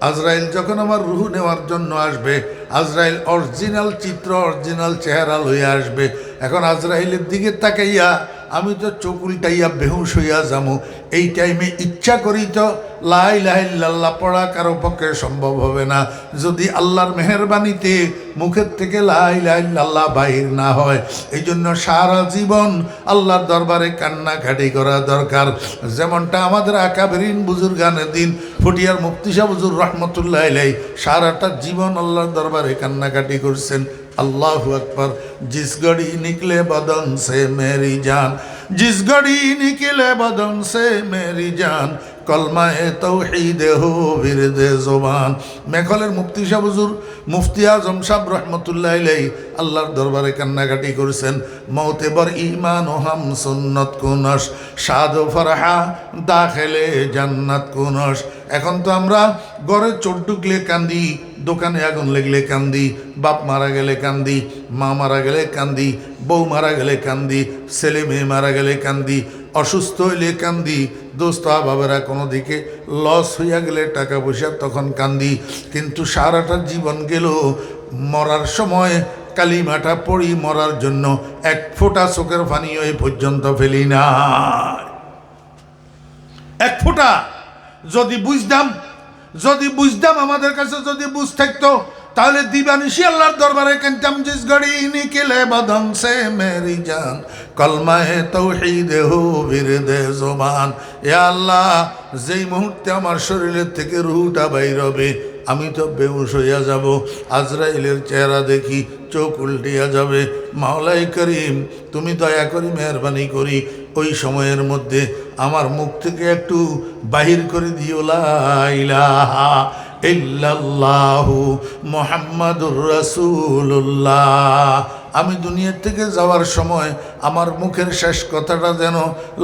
আজরাইল যখন আমার রুহ নেওয়ার জন্য আসবে, আজরাইল অরিজিনাল চিত্র, অরিজিনাল চেহারা লইয়া আসবে। এখন আজরাইলের দিকে তাকাইয়া আমি তো চোখ উল্টাইয়া বেহুশ হইয়া যামু। এই টাইমে ইচ্ছা করি তো লা ইলাহা ইল্লাল্লাহ পড়া কারো পক্ষে সম্ভব হবে না, যদি আল্লাহর মেহেরবানিতে মুখের থেকে লা ইলাহা ইল্লাল্লাহ বাহির না হয়। এই জন্য সারা জীবন আল্লাহর দরবারে কান্নাকাটি করা দরকার। যেমনটা আমাদের আকাবেরিন বুজুর্গানের দিন ফটিয়ার মুফতি সাহেব হুজুর রহমতুল্লাহ আলাইহি সারাটা জীবন আল্লাহর দরবারে কান্নাকাটি করছেন। अल्लाहु अकबर। जिस घड़ी निकले बदन से मेरी जान, जिस घड़ी निकले बदन से मेरी जान, कलमाए तौहीद हो विरदे जुबान। मेघालयर मुफ्ती साहेब हुजूर मुफ्ती आजम साहब रहमतुल्लाह अलैहि আল্লাহর দরবারে কান্নাকাটি করেছেন। মৌতে বর ঈমান ও হাম সুন্নত কুনস, শাদ ও ফরহা দাখিলে জান্নাত কুনস। এখন তো আমরা ঘরে চোর ঢুকলে কান্দি, দোকানে আগুন লাগলে কান্দি, বাপ মারা গেলে কান্দি, মা মারা গেলে কান্দি, বউ মারা গেলে কান্দি, ছেলে মেয়ে মারা গেলে কান্দি, অসুস্থ হইলে কান্দি, দোস্ত বাবারা কোনো দিকে লস হইয়া গেলে টাকা পয়সা তখন কান্দি। কিন্তু সারাটা জীবন গেল, মরার সময় কালিমাটা পড়ি মরার জন্য এক ফোঁটা চোখের পানি এই পর্যন্ত ফেলি না। এক ফোঁটা যদি বুঝতাম আমাদের কাছে যদি বুঝ থাকতো তাহলে দিবানিশি আল্লাহর দরবারে কানতাম। জিস গড়ি নিকেলে বদন সে মেরি জান, কলমায়ে তৌহিদ হো বিরদে জুবান। এ আল্লাহ, যেই মুহূর্তে আমার শরীরের থেকে রুহটা বাইর হবে আমি তো বেহুশ হইয়া যাব, আজরাইলের চেহারা দেখি চোখ উল্টিয়া যাবে। মাওলাই করিম, তুমি দয়া করি মেহরবানি করি ওই সময়ের মধ্যে আমার মুখ থেকে একটু বাহির করে দিও লা ইলাহা ইল্লাল্লাহু মুহাম্মাদুর রাসূলুল্লাহ। আমি দুনিয়ার থেকে যাওয়ার সময় আমার মুখের শেষ কথাটা যেন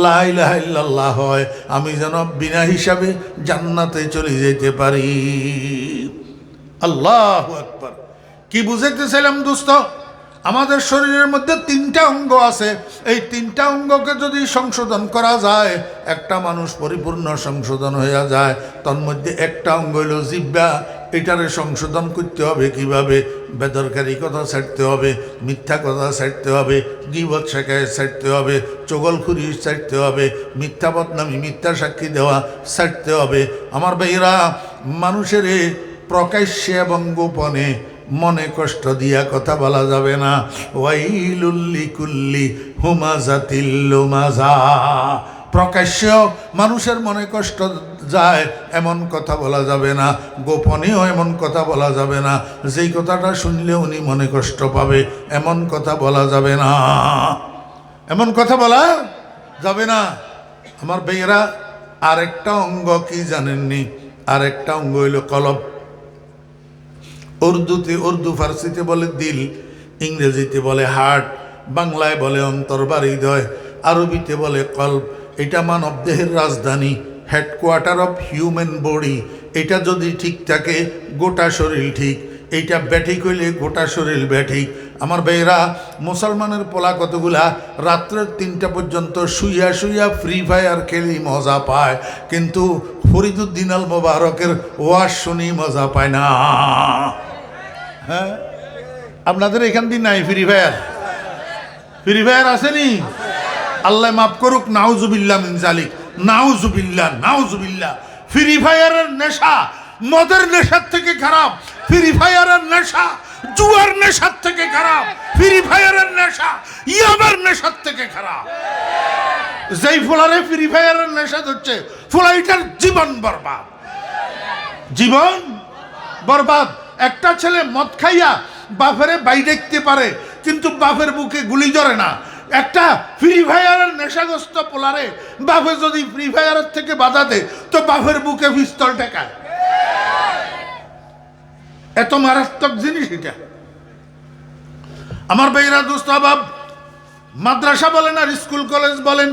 লা ইলাহা ইল্লাল্লাহ হয়, আমি যেন বিনা হিসাবে জান্নাতে চলে যেতে পারি। আল্লাহু আকবার। কি বুঝাইতেছিলাম দোস্ত? আমাদের শরীরের মধ্যে তিনটা অঙ্গ আছে, এই তিনটা অঙ্গকে যদি সংশোধন করা যায় একটা মানুষ পরিপূর্ণ সংশোধন হয়ে যায়। তার মধ্যে একটা অঙ্গ হইল জিহ্বা, এটারে সংশোধন করতে হবে কিভাবে? বেদরকারি কথা ছাড়তে হবে, মিথ্যা কথা ছাড়তে হবে, গীবত শেখায় ছাড়তে হবে, চগলখুরি ছাড়তে হবে, মিথ্যা বদনামি মিথ্যা সাক্ষী দেওয়া ছাড়তে হবে। আমার ভাইরা, মানুষের প্রকাশ্যে এবং গোপনে মনে কষ্ট দিয়া কথা বলা যাবে না। ওয়াইলুল লিকুল্লি হুমাজাতিল লুমাজা। প্রকাশ্য মানুষের মনে কষ্ট যায় এমন কথা বলা যাবে না, গোপনেও এমন কথা বলা যাবে না, যেই কথাটা শুনলে উনি মনে কষ্ট পাবে এমন কথা বলা যাবে না, এমন কথা বলা যাবে না। আমার ভাইয়েরা, আরেকটা অঙ্গ কি জানেননি? আরেকটা অঙ্গ হইল কলব। উর্দু ফার্সিতে বলে দিল, ইংরেজিতে বলে হার্ট, বাংলায় বলে অন্তর বা হৃদয়, আরবিতে বলে কলব। এটা মানব দেহের রাজধানী, হেডকোয়ার্টার অফ হিউম্যান বডি। এটা যদি ঠিক থাকে গোটা শরীর ঠিক, এইটা ব্যাঠিক হইলে গোটা শরীর ব্যাঠিক। আমার ভাইয়েরা, মুসলমানের পোলা কতগুলা রাত্রের 3টা পর্যন্ত শুইয়া শুইয়া ফ্রি ফায়ার খেলি মজা পায়, কিন্তু ফরিদুদ্দিন আল মোবারকের ওয়াজ শুনি মজা পায় না। হ্যাঁ, আপনাদের এখান দিয়ে নাই ফ্রি ফায়ার? ফ্রি ফায়ার আসেনি? আল্লাহ মাফ করুক, নাউজুবিল্লাহ মিন জালিক, নাউজুবিল্লাহ নাউজুবিল্লাহ। ফ্রি ফায়ারের নেশা মদের নেশার থেকে খারাপ, ফ্রি ফায়ারের নেশা জুয়ার নেশার থেকে খারাপ, ফ্রি ফায়ারের নেশা ইয়াবার নেশার থেকে খারাপ। যেই ফোলারে ফ্রি ফায়ারের নেশা হচ্ছে ফোলাইটার জীবন বরবাদ, জীবন বরবাদ। একটা ছেলে মদ খাইয়া বাপেরে বাই দেখতে পারে কিন্তু বাপের বুকে গুলি ধরে না। একটা ফ্রি ফায়ারের নেশাগ্রস্ত পোলারে বাপে যদি ফ্রি ফায়ারের থেকে বাধা দেয় তো বাপের বুকে পিস্তল টেকায়। এত মারাত্মক জিনিস এটা। আমার ভাইরা দোস্ত বাব, মাদ্রাসা বলেন আর স্কুল কলেজ বলেন,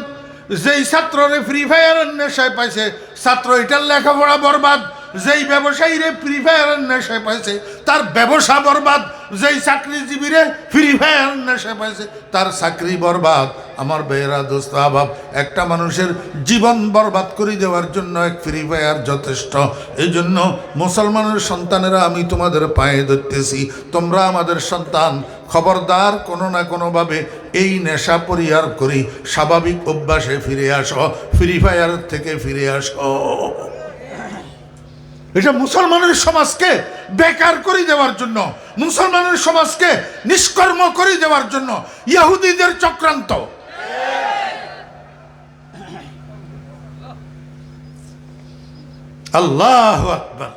যেই ছাত্ররে ফ্রি ফায়ারের নেশায় পাইছে ছাত্র এটার লেখাপড়া বরবাদ। যেই ব্যবসায়ীরে ফ্রি ফায়ারের নেশায় পাইছে তার ব্যবসা বরবাদ, যেই চাকরিজীবীরে ফ্রি ফায়ার নেশায় পাইছে তার চাকরি বরবাদ। আমার বেয়েরা দোস্ত আবাব, একটা মানুষের জীবন বরবাদ করে দেওয়ার জন্য এক ফ্রি ফায়ার যথেষ্ট। এই জন্য মুসলমানের সন্তানেরা আমি তোমাদের পায়ে ধরতেছি, তোমরা আমাদের সন্তান, খবরদার কোনো না কোনোভাবে এই নেশা পরিহার করি স্বাভাবিক অভ্যাসে ফিরে আসো, ফ্রি ফায়ার থেকে ফিরে আসো। এটা মুসলমানের সমাজকে বেকার করে দেওয়ার জন্য, মুসলমানের সমাজকে নিষ্কর্ম করে দেওয়ার জন্য ইহুদিদের চক্রান্ত। আল্লাহু আকবার।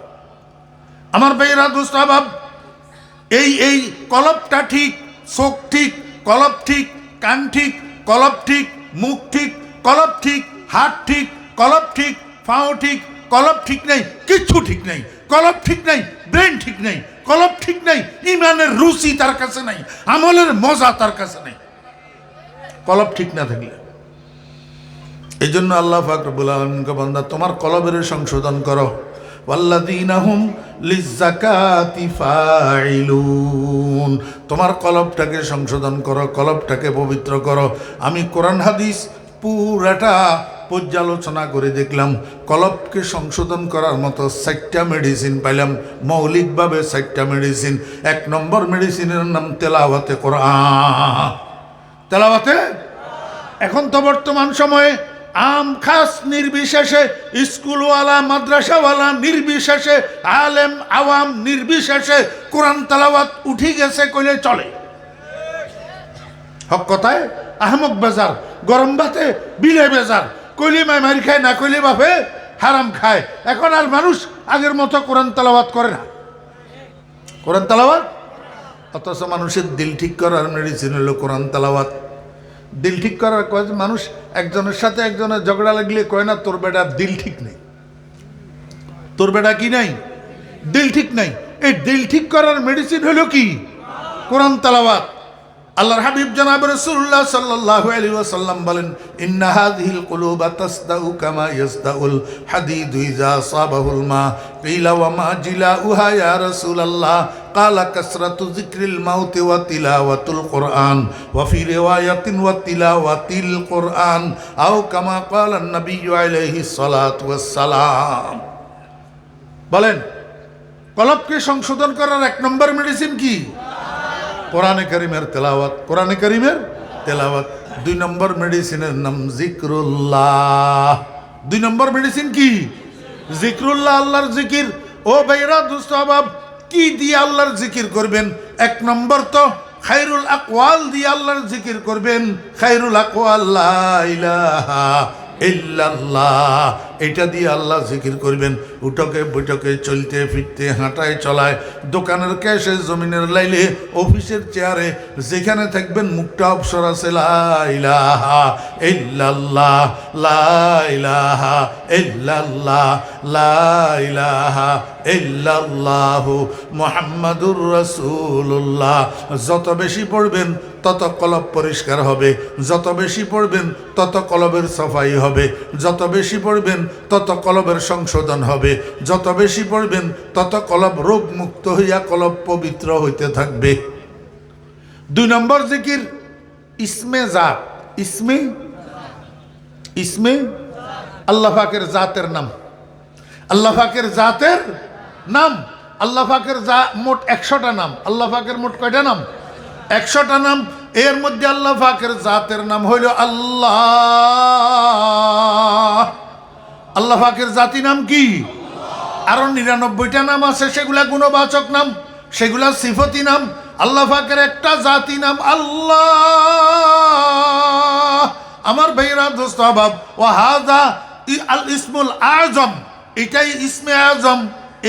আমার ভাইরা দোস্ত আহবাব, এই কলবটা ঠিক, চোখ ঠিক, কলব ঠিক, কান ঠিক, কলব ঠিক, মুখ ঠিক, কলব ঠিক, হাত ঠিক, কলব ঠিক, পাও ঠিক, কলব ঠিক নেই, কিচ্ছু ঠিক নেই। কলব ঠিক নেই, ব্রেন ঠিক নেই, কলব ঠিক নেই, ইমানের রুচি তার কাছে নাই, আমলের মজা তার কাছে নেই, কলব ঠিক না থাকলে। এই জন্য আল্লাহ পাক রব্বুল আলামিনকে বান্দা তোমার কলবের সংশোধন করো। ওয়াল্লাযীনা হুম লিয-যাকাতি ফাইলুন, তোমার কলবটাকে সংশোধন করো, কলবটাকে পবিত্র করো। আমি কোরআন হাদিস পুরাটা পর্যালোচনা করে দেখলাম, কলবকে সংশোধন করার মতো 4টা মেডিসিন পাইলাম, মৌলিকভাবে 4টা মেডিসিন। 1 নম্বর মেডিসিনের নাম তেলাওয়াতে কোরআন। তেলাওয়াতে, এখন তো বর্তমান সময়ে আম খাস নির্বিশেষে, স্কুলওয়ালা মাদ্রাসাওয়ালা নির্বিশেষে, আলেম আওয়াম নির্বিশেষে কোরআন তেলাওয়াত উঠি গেছে কইলে চলে। হক কথায় আহমক বেজার, গরম ভাতে বিলে বেজার, কইলে মারি খায়, না কইলে বাপে হারাম খায়। এখন আর মানুষ আগের মতো কোরআন তেলাওয়াত করে না। কোরআন তেলাওয়াত, অথচ মানুষের দিল ঠিক করার মেডিসিন হলো কোরআন তেলাওয়াত। দিল ঠিক করার কাজ, মানুষ একজনের সাথে একজনের ঝগড়া লাগলে কয় না তোর বেটার দিল ঠিক নেই, তোর বেটা কি নাই, দিল ঠিক নাই। এই দিল ঠিক করার মেডিসিন হলো কি? কোরআন তেলাওয়াত। আল্লাহর হাবিব জনাব রাসূলুল্লাহ সাল্লাল্লাহু আলাইহি ওয়াসাল্লাম বলেন, ইন্না হাযিহিল কুলুবা তাসদাউ কামা ইয়াসদাউল হাদিদু ইযা সাবাহুল মা, কিলা ওয়া মা জিলাউহা ইয়া রাসূলুল্লাহ, ক্বালা কাসরাতু যিকরিল মাউতি ওয়া তিলাওয়াতুল কুরআন ওয়া ফি রিওয়ায়াতিন ওয়া তিলাওয়াতিল কুরআন আও কামা ক্বালা নবিয়্যু আলাইহিস সালাতু ওয়াস সালাম। বলেন, কলবকে সংশোধন করার 1 নম্বর মেডিসিন কি? কোরআনে কারিমের তেলাওয়াত। কোরআনে কারিমের তেলাওয়াত। 2 নম্বর মেডিসিনের নাম জিক্রুল্লাহ। 2 নম্বর মেডিসিন কি? জিক্রুল্লাহ, আল্লাহর জিকির। ও ভাইরা দোস্ত আহবাব, কি দিয়ে আল্লাহর জিকির করবেন? 1 নম্বর তো খায়রুল আকওয়াল দিয়ে আল্লাহর জিকির করবেন। খায়রুল আকওয়াল লা ইলাহা ইল্লাল্লাহ, এটা দিয়ে আল্লাহ জিকির করবেন। উঠকে বৈঠকে, চলতে ফিরতে, হাঁটায় চলায়, দোকানের ক্যাশে, জমিনের লাইলে, অফিসের চেয়ারে, যেখানে থাকবেন মুখটা অবসর আছে লা ইলাহা ইল্লাল্লাহ, লা ইলাহা ইল্লাল্লাহ, লা ইলাহা ইল্লাল্লাহ মুহাম্মাদুর রাসূলুল্লাহ। যত বেশি পড়বেন তত কলব পরিষ্কার হবে, যত বেশি পড়বেন তত কলবের সাফাই হবে, যত বেশি পড়বেন তত কলবের সংশোধন হবে, যত বেশি পড়বেন তত কলব রোগ মুক্ত হইয়া কলব পবিত্র হইতে থাকবে। 2 নম্বর জিকির ইসমে জাত। ইসমে আল্লাহ পাকের জাতের নাম। আল্লাহ পাকের জাতের নাম। আল্লাহ পাকের মোট 100টা নাম। আল্লাহ পাকের মোট কয়টা নাম? 100টা নাম। এর মধ্যে আল্লাহ পাকের জাতের নাম হইল আল্লাহ। আল্লাহ পাকের জাতি নাম কি? আরো 99টা নাম আছে, সেগুলা গুণবাচক নাম, সেগুলা সিফতি নাম। আল্লাহ পাকের একটা জাতি নাম আল্লাহ। আমার ভাইরা দোস্ত আহবাব, ওয়া হাযা আল ইসমুল আযম, এটাই ইসমে আযম।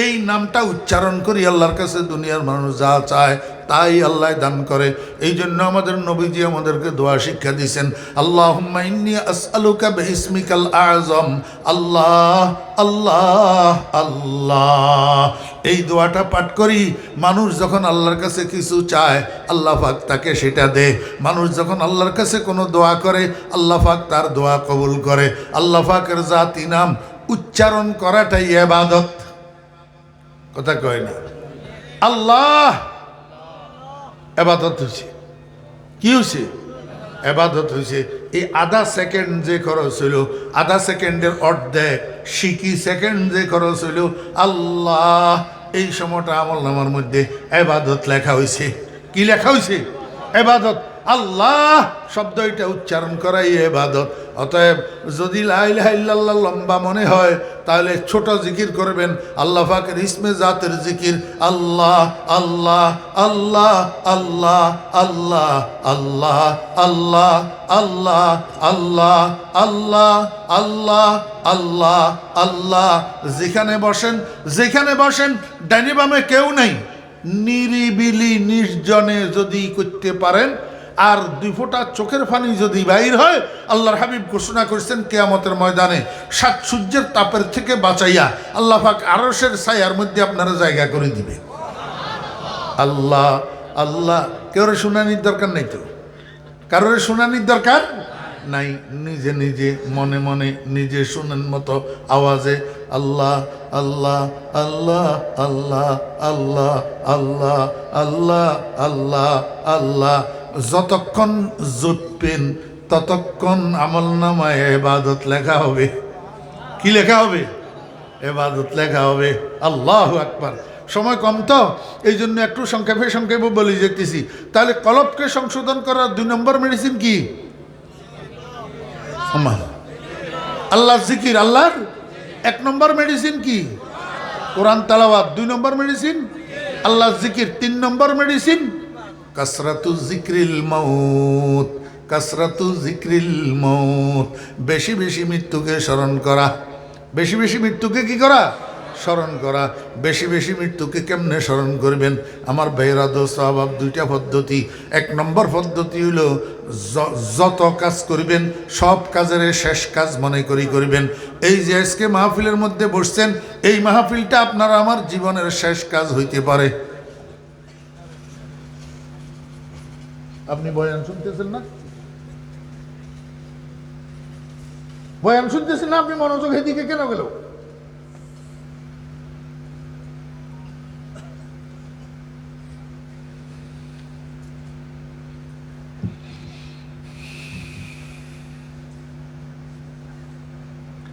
এই নামটা উচ্চারণ করি আল্লাহর কাছে দুনিয়ার মানুষ যা চায় তাই আল্লাহ দান করে। এই জন্য আমাদের নবীজি আমাদেরকে দোয়া শিক্ষা দিয়েছেন, আল্লাহুম্মা ইন্নী আসআলুকা বিইসমিকাল আযম, আল্লাহ আল্লাহ আল্লাহ। এই দোয়াটা পাঠ করি। মানুষ যখন আল্লাহর কাছে কিছু চায় আল্লাহ পাক তাকে সেটা দে। মানুষ যখন আল্লাহর কাছে কোনো দোয়া করে আল্লাহ পাক তার দোয়া কবুল করে। আল্লাহ পাকের জাতি নাম উচ্চারণ করাটাই ইবাদত। কথা কয় না। আল্লাহ ইবাদত হইছে। কি হইছে? ইবাদত হইছে। এই আধা সেকেন্ড যে খরচ হইল, আধা সেকেন্ডের অর্ধেক সিকি সেকেন্ড যে খরচ হইল, আল্লাহ এই সময়টা আমলনামার মধ্যে ইবাদত লেখা হইছে। কি লেখা হইছে? ইবাদত। আল্লাহ শব্দ এটা উচ্চারণ করাই ইবাদত। অতএব যদি লা ইলাহা ইল্লাল্লাহ লম্বা মনে হয় তাহলে ছোট জিকির করবেন, আল্লাহ পাকের ইসমে জাতের জিকির, আল্লাহ আল্লাহ আল্লাহ আল্লাহ আল্লাহ আল্লাহ আল্লাহ আল্লাহ আল্লাহ আল্লাহ আল্লাহ আল্লাহ আল্লাহ। যেখানে বসেন ডাইনে বামে কেউ নাই, নিরিবিলি নির্জনে যদি করতে পারেন, আর 2 ফোঁটা চোখের পানি যদি বাইর হয়, আল্লাহর হাবিব ঘোষণা করেছেন কিয়ামতের ময়দানে 7 সূর্যের তাপের থেকে বাঁচাইয়া আল্লাহ পাক আরশের ছায়ার মধ্যে আপনারা জায়গা করে দিবে। আল্লাহ আল্লাহ। কেউ শুনানির দরকার নাই তো, কারোর শুনানির দরকার নাই। নিজে নিজে মনে মনে নিজে শুনেন মতো আওয়াজে আল্লাহ আল্লাহ আল্লাহ আল্লাহ আল্লাহ আল্লাহ আল্লাহ আল্লাহ আল্লাহ। যতক্ষণ জুটবেন ততক্ষণ আমলনামায় ইবাদত লেখা হবে। কি লেখা হবে? ইবাদত লেখা হবে। আল্লাহু আকবার। সময় কম তো এই জন্য একটু সংক্ষেপে বলে যেতেছি। তাহলে কলবকে সংশোধন করার 2 নম্বর মেডিসিন কি? আল্লাহ জিকির। আল্লাহর 1 নম্বর মেডিসিন কি? কোরআন তেলাওয়াত। 2 নম্বর মেডিসিন আল্লাহ জিকির। 3 নম্বর মেডিসিন কাসরাতু যিকরিল মাউত। কাসরাতু যিকরিল মাউত, বেশি বেশি মৃত্যুকে স্মরণ করা। বেশি বেশি মৃত্যুকে কি করা? স্মরণ করা। বেশি বেশি মৃত্যুকে কেমনে স্মরণ করবেন আমার ভাইরা দোস্ত আহবাব? 2টা পদ্ধতি। 1 নম্বর পদ্ধতি হলো যত কাজ করবেন সব কাজের শেষ কাজ মনে করি করবেন। এই যে আজকে মাহফিলের মধ্যে বসছেন, এই মাহফিলটা আপনার আমার জীবনের শেষ কাজ হইতে পারে। আপনি বয়ান শুনতেছেন না? বয়ান শুনতেছেন না? আপনি মনোযোগ এদিকে কেন গেল?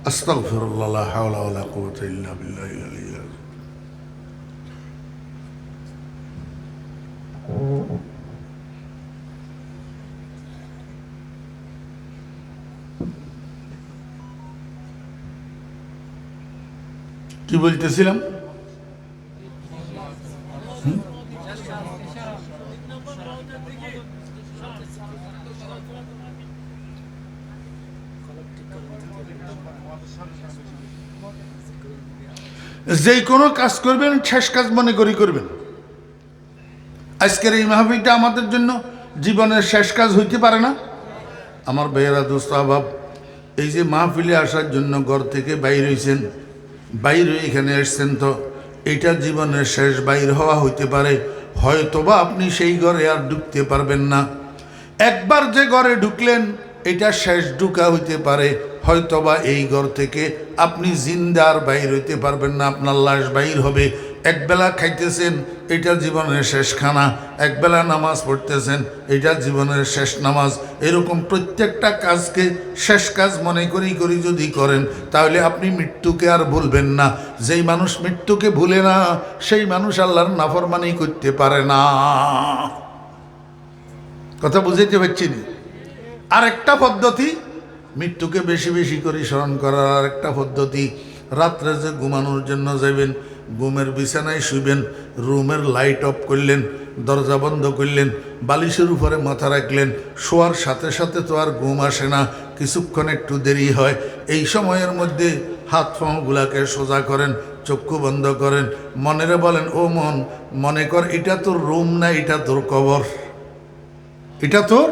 আস্তাগফিরুল্লাহ, লা হাওলা ওয়ালা কুওয়াতা ইল্লা বিল্লাহিল আলিয়্যিল আযীম। কি বলতেছিলাম? যে কোনো কাজ করবেন শেষ কাজ মনে করি করবেন। আজকের এই মাহফিলটা আমাদের জন্য জীবনের শেষ কাজ হইতে পারে না? আমার ভাইয়েরা দোস্ত আহবাব, এই যে মাহফিলে আসার জন্য ঘর থেকে বাইর হইছেন, বাইর হয়ে এখানে এসছেন, তো এটা জীবনের শেষ বাইর হওয়া হইতে পারে। হয়তোবা আপনি সেই ঘরে আর ঢুকতে পারবেন না। একবার যে ঘরে ঢুকলেন এটা শেষ ঢুকা হইতে পারে। হয়তোবা এই ঘর থেকে আপনি জিন্দার বাইর হইতে পারবেন না, আপনার লাশ বাইর হবে। একবেলা খাইতেছেন, এটা জীবনের শেষ খানা। একবেলা নামাজ পড়তেছেন, এটা জীবনের শেষ নামাজ। এরকম প্রত্যেকটা কাজকে শেষ কাজ মনে করি যদি করেন, তাহলে আপনি মৃত্যুকে আর ভুলবেন না। যেই মানুষ মৃত্যুকে ভুলে না, সেই মানুষ আল্লাহর নাফরমানি করতে পারে না। কথা বুঝাইতে পারছি না? আরেকটা পদ্ধতি মৃত্যুকে বেশি বেশি করে স্মরণ করার আরেকটা পদ্ধতি, রাত্রে যে ঘুমানোর জন্য যাবেন, ঘুমের বিছানায় শুইবেন, রুমের লাইট অফ করলেন, দরজা বন্ধ করলেন, বালিশের উপরে মাথা রাখলেন। শোয়ার সাথে সাথে তো আর ঘুম আসে না, কিছুক্ষণ একটু দেরি হয়। এই সময়ের মধ্যে হাত পাগুলাকে সোজা করেন, চক্ষু বন্ধ করেন, মনেরে বলেন, ও মন, মনে কর এটা তোর রুম না, এটা তোর কবর। এটা তোর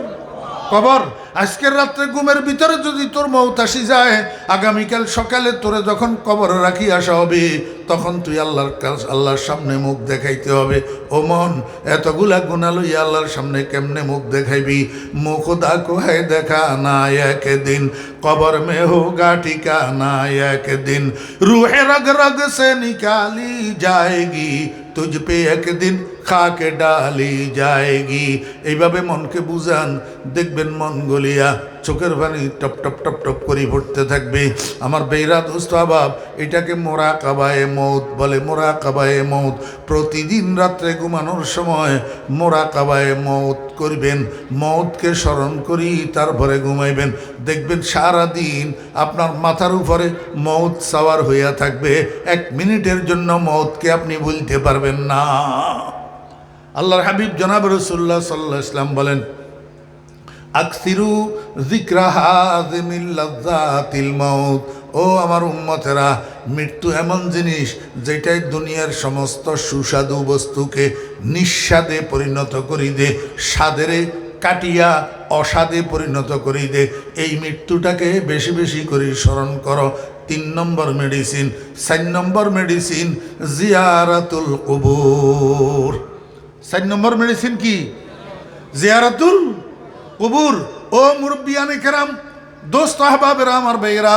কবর। আজকের রাত্রে ঘুমের ভিতরে যদি তোর মৌত আসি যায়, আগামীকাল সকালে তোরে যখন কবরে রাখি আসা হবে, তখন তুই আল্লাহর সামনে মুখ দেখাইতে হবে। ও মন, এতগুলা গুনাহ লইয়া আল্লাহর সামনে কেমনে মুখ দেখাইবি? মুখ দাকো হ্যায় দেখা না একদিন, কবর মে হোগা ঠিকানা একদিন, রূহে রগ রগ সে নিকালি जाएगी, तुझ पे एक दिन খাকে ডালি যায়গি। এইভাবে মনকে বুঝান, দেখবেন মন গলিয়া চোখের পানি টপ টপ টপ টপ করে পড়তে থাকবে। আমার বেইরা দোস্ত আবাব, এটাকে মোরাকাবায়ে মৌত বলে, মোরাকাবায়ে মৌত। প্রতিদিন রাত্রে ঘুমানোর সময় মোরাকাবায়ে মৌত করবেন, মৌতকে স্মরণ করি তারপরে ঘুমাইবেন। দেখবেন সারা দিন আপনার মাথার উপরে মৌত সাওয়ার হইয়া থাকবে, 1 মিনিটের জন্য মৌতকে আপনি ভুলতে পারবেন না। আল্লাহর হাবিব জনাব রাসূলুল্লাহ সাল্লাল্লাহু আলাইহি ওয়াসাল্লাম বলেন, আকসিরু যিকরা হাযিমিল লাযাতিল মাউত। ও আমার উম্মতেরা, মৃত্যু এমন জিনিস যেটাই দুনিয়ার সমস্ত সুস্বাদু বস্তুকে নিঃস্বাদে পরিণত করি দে, স্বাদেরে কাটিয়া অস্বাদে পরিণত করি দে। এই মৃত্যুটাকে বেশি বেশি করে স্মরণ করো। 3 নম্বর মেডিসিন। 4 নম্বর মেডিসিন জিয়ারাতুল কুবুর। 4 নম্বর মেডিসিন কি? জিয়ারাতুল কুবুর। ও মুরব্বিয়ানে কেরাম, দোস্ত আহবাবেরা, আমার ভাইয়েরা,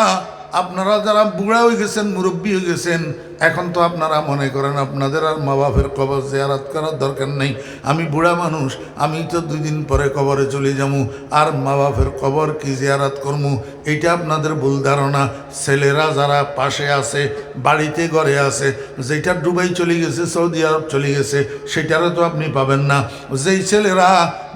আপনারা যারা বুড়া হয়ে গেছেন, মুরব্বী হয়ে গেছেন, এখন তো আপনারা মনে করেন আপনাদের আর মা বাপের কবর জিয়ারত করার দরকার নেই। আমি বুড়া মানুষ, আমি তো 2 দিন পরে কবরে চলে যাবো, আর মা বাপের কবর কি জিয়ারত করবো? এইটা আপনাদের ভুল ধারণা। ছেলেরা যারা পাশে আছে, বাড়িতে ঘরে আছে, যেটা দুবাই চলে গেছে, সৌদি আরব চলে গেছে, সেটারও তো আপনি পাবেন না। যেই ছেলেরা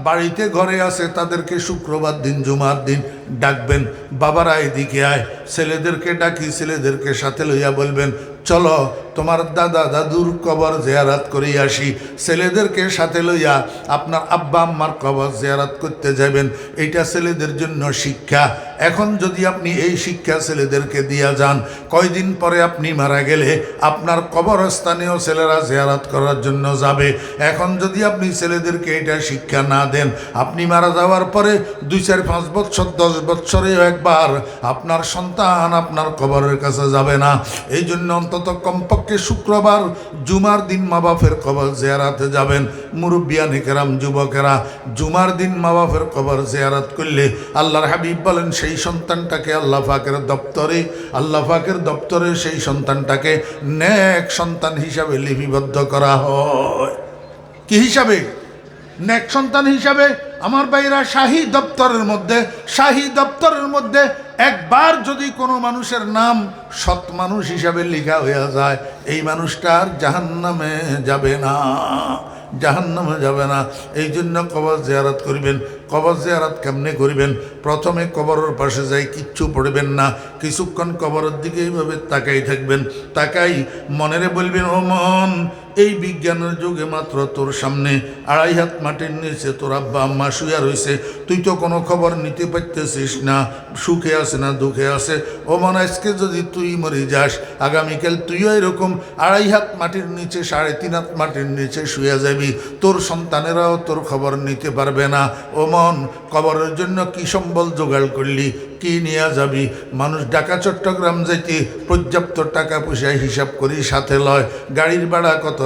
বাড়িতে ঘরে আছে তাদেরকে শুক্রবার দিন, জুমার দিন ডাকবেন, বাবারা এদিকে আয়। ছেলেদেরকে ডাকি, ছেলেদেরকে সাথে লইয়া বলবেন, চলো তোমার দাদা দাদুর কবর জিয়ারত করে আসি। ছেলেদেরকে সাথে লইয়া আপনার আব্বা আম্মার কবর জিয়ারত করতে যাবেন। এইটা ছেলেদের জন্য শিক্ষা। এখন যদি আপনি এই শিক্ষা ছেলেদেরকে দিয়া যান, কয়দিন পরে আপনি মারা গেলে আপনার কবরস্থানেও ছেলেরা জিয়ারত করার জন্য যাবে। এখন যদি আপনি ছেলেদেরকে এটা শিক্ষা না দেন, আপনি মারা যাওয়ার পরে 2, 4, 5 বছর, 10 বছরেও একবার আপনার সন্তান আপনার কবরের কাছে যাবে না। এই জন্য অন্তত কমপক্ষে শুক্রবার, জুমার দিন মা বাপের কবর জিয়ারতে যাবেন। মুরব্বিয়ানে কেরাম, যুবকেরা, জুমার দিন মা বাপের কবর জিয়ারত করলে আল্লাহর হাবিব বলেন, সেই সন্তানটাকে আল্লাহ পাকের দপ্তরে সেই সন্তানটাকে নেক সন্তান হিসাবে লিপিবদ্ধ করা হয়। কি হিসাবে? নেক সন্তান হিসাবে। আমার ভাইরা, শাহী দপ্তরের মধ্যে একবার যদি কোনো মানুষের নাম সৎ মানুষ হিসাবে লেখা হইয়া যায়, এই মানুষটা আর জাহান্নামে যাবে না, জাহান্নামে যাবে না। এই জন্য কবর জিয়ারত করবেন। কবর জিয়ারত কেমনে করবেন? প্রথমে কবরের পাশে যাই, কিচ্ছু পড়বেন না, কিছুক্ষণ কবরের দিকে এইভাবে তাকাই থাকবেন। তাকাই মনেরে বলবেন, ও মন, এই বিজ্ঞানের যুগে মাত্র তোর সামনে 2.5 হাত মাটির নিচে তোর আব্বা আম্মা শুয়া রয়েছে, তুই তো কোনো খবর নিতে পারতেছিস না, সুখে আছে না দুঃখে আছে। ও মন, আজকে যদি তুই মরে যাস, আগামীকাল তুইও এরকম 2.5 হাত মাটির নিচে, 3.5 হাত মাটির নিচে শুয়ে যাবি। তোর সন্তানেরাও তোর খবর নিতে পারবে না। ও মন, কবরের জন্য কি সম্বল জোগাড় করলি? কি নিয়ে যাবি? মানুষ ঢাকা চট্টগ্রাম যাইতে পর্যাপ্ত টাকা পয়সা হিসাব করি সাথে লয়। গাড়ির ভাড়া কত,